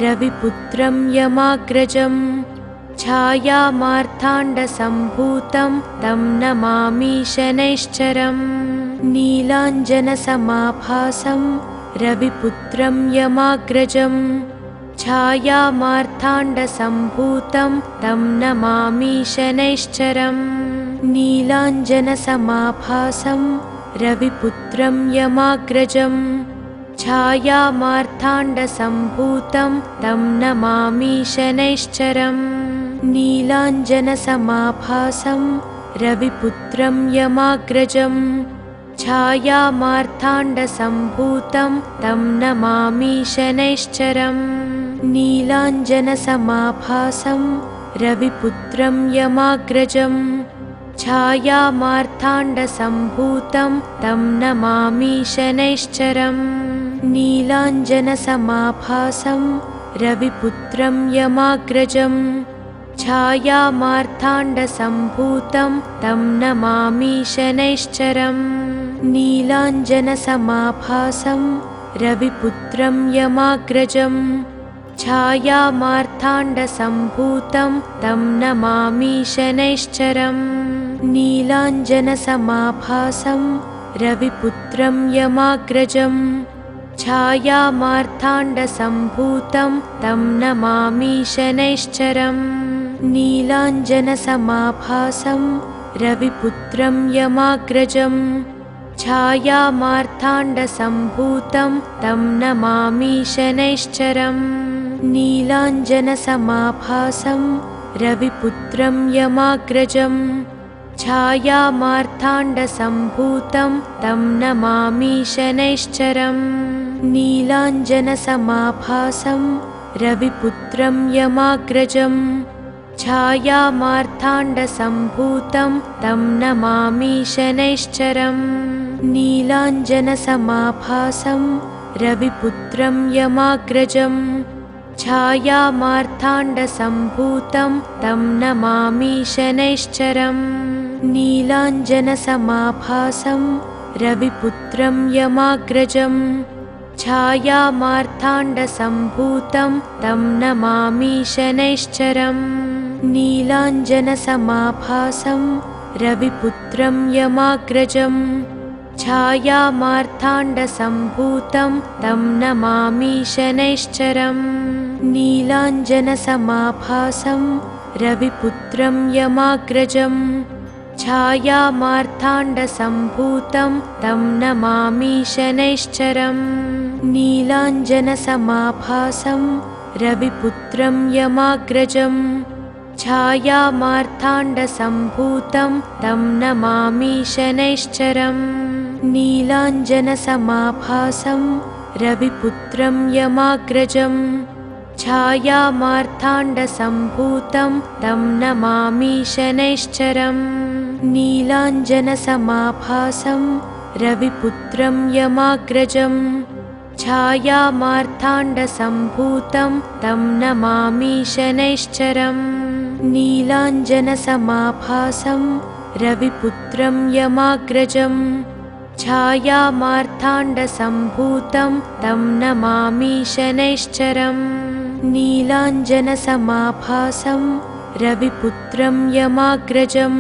रविपुत्रं यमाग्रजं छायामार्ताण्डसम्भूतं तं नमामि शनैश्चरम् नीलाञ्जनसमाभासं रविपुत्रं यमाग्रजं छायामार्ताण्डसम्भूतं तं नमामि शनैश्चरम् नीलाञ्जनसमाभासं रविपुत्रं यमाग्रजं छायामार्ताण्डसम्भूतं तं नमामि शनैश्चरम् नीलाञ्जनसमाभासं रविपुत्रं यमाग्रजं छायामार्ताण्डसम्भूतं तं नमामि शनैश्चरम् नीलाञ्जनसमाभासं रविपुत्रं यमाग्रजं छायामार्ताण्डसम्भूतं तं नमामि शनैश्चरम् नीलाञ्जनसमाभासं रविपुत्रं यमाग्रजं छायामार्ताण्डसम्भूतं तं नमामि शनैश्चरम् नीलाञ्जनसमाभासं रविपुत्रं यमाग्रजं छायामार्ताण्डसम्भूतं तं नमामि शनैश्चरम् नीलाञ्जनसमाभासं रविपुत्रं यमाग्रजं छायामार्ताण्डसम्भूतं तं नमामि शनैश्चरम् नीलाञ्जनसमाभासं रविपुत्रं यमाग्रजं छायामार्ताण्डसम्भूतं तं नमामि शनैश्चरम् नीलाञ्जनसमाभासं रविपुत्रं यमाग्रजं छायामार्ताण्डसम्भूतं तं नमामि शनैश्चरम् नीलाञ्जनसमाभासं रविपुत्रं यमाग्रजं छायामार्ताण्डसम्भूतं तं नमामि शनैश्चरम् नीलाञ्जनसमाभासं रविपुत्रं यमाग्रजं छायामार्ताण्डसम्भूतं तं नमामि शनैश्चरम् नीलाञ्जनसमाभासं रविपुत्रं यमाग्रजं छायामार्ताण्डसम्भूतं तं नमामि शनैश्चरम् नीलाञ्जनसमाभासं रविपुत्रं यमाग्रजं छायामार्ताण्डसम्भूतं तं नमामि शनैश्चरम् नीलाञ्जनसमाभासं रविपुत्रं यमाग्रजं छायामार्ताण्डसम्भूतं तं नमामि शनैश्चरम् नीलाञ्जनसमाभासं रविपुत्रं यमाग्रजं छायामार्ताण्डसम्भूतं तं नमामि शनैश्चरम् नीलाञ्जनसमाभासं रविपुत्रं यमाग्रजं छायामार्ताण्डसम्भूतं तं नमामि शनैश्चरम् नीलाञ्जनसमाभासं रविपुत्रं यमाग्रजं छायामार्ताण्डसम्भूतं तं नमामि शनैश्चरम् नीलाञ्जनसमाभासं रविपुत्रं यमाग्रजं छायामार्ताण्डसम्भूतं तं नमामि शनैश्चरम् नीलाञ्जनसमाभासं रविपुत्रं यमाग्रजं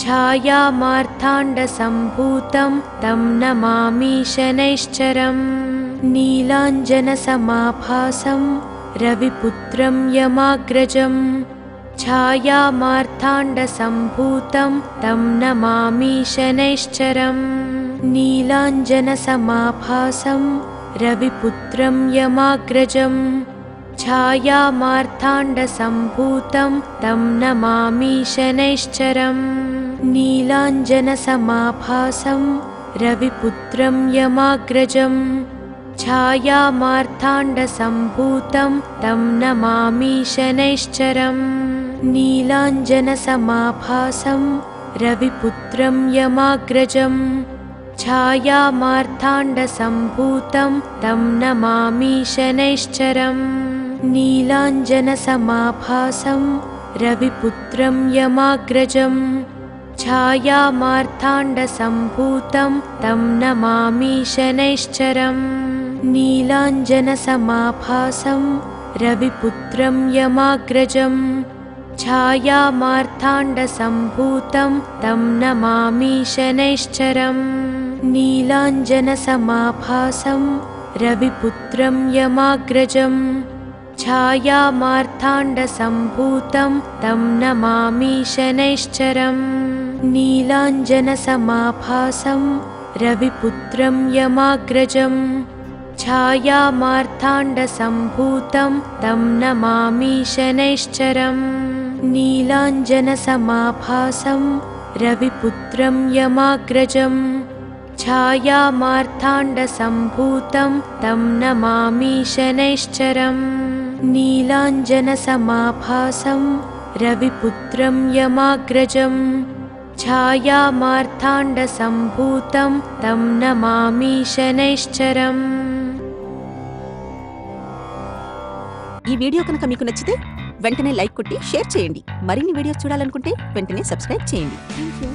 छायामार्ताण्डसम्भूतं तं नमामि शनैश्चरम् नीलाञ्जनसमाभासं रविपुत्रं यमाग्रजं छायामार्ताण्डसम्भूतं तं नमामि शनैश्चरम् नीलाञ्जनसमाभासं रविपुत्रं यमाग्रजं छायामार्ताण्डसम्भूतं तं नमामि शनैश्चरम् नीलाञ्जनसमाभासं रविपुत्रं यमाग्रजं छायामार्ताण्डसम्भूतं तं नमामि शनैश्चरम् नीलाञ्जनसमाभासं रविपुत्रं यमाग्रजं छायामार्ताण्डसम्भूतं तं नमामि शनैश्चरम् नीलाञ्जनसमाभासं रविपुत्रं यमाग्रजं छायामार्ताण्डसम्भूतं तं नमामि शनैश्चरम् नीलाञ्जनसमाभासं रविपुत्रं यमाग्रजं छायामार्ताण्डसम्भूतं तं नमामि शनैश्चरम् नीलाञ्जनसमाभासं रविपुत्रं यमाग्रजं छायामार्ताण्डसम्भूतं तं नमामि शनैश्चरम् नीलाञ्जनसमाभासं रविपुत्रं यमाग्रजं छायामार्ताण्डसम्भूतं तं नमामि शनैश्चरम् नीलाञ्जनसमाभासं रविपुत्रं यमाग्रजं छायामार्ताण्डसम्भूतं तं नमामि शनैश्चरम् नीलाञ्जनसमाभासं रविपुत्रं यमाग्रजं छायामार्ताण्डसम्भूतं तं नमामि शनैश्चरम्। ఈ వీడియో కనుక మీకు నచ్చితే వెంటనే లైక్ కొట్టి షేర్ చేయండి. మరిన్ని వీడియోస్ చూడాలనుకుంటే వెంటనే సబ్స్క్రైబ్ చేయండి. థాంక్యూ.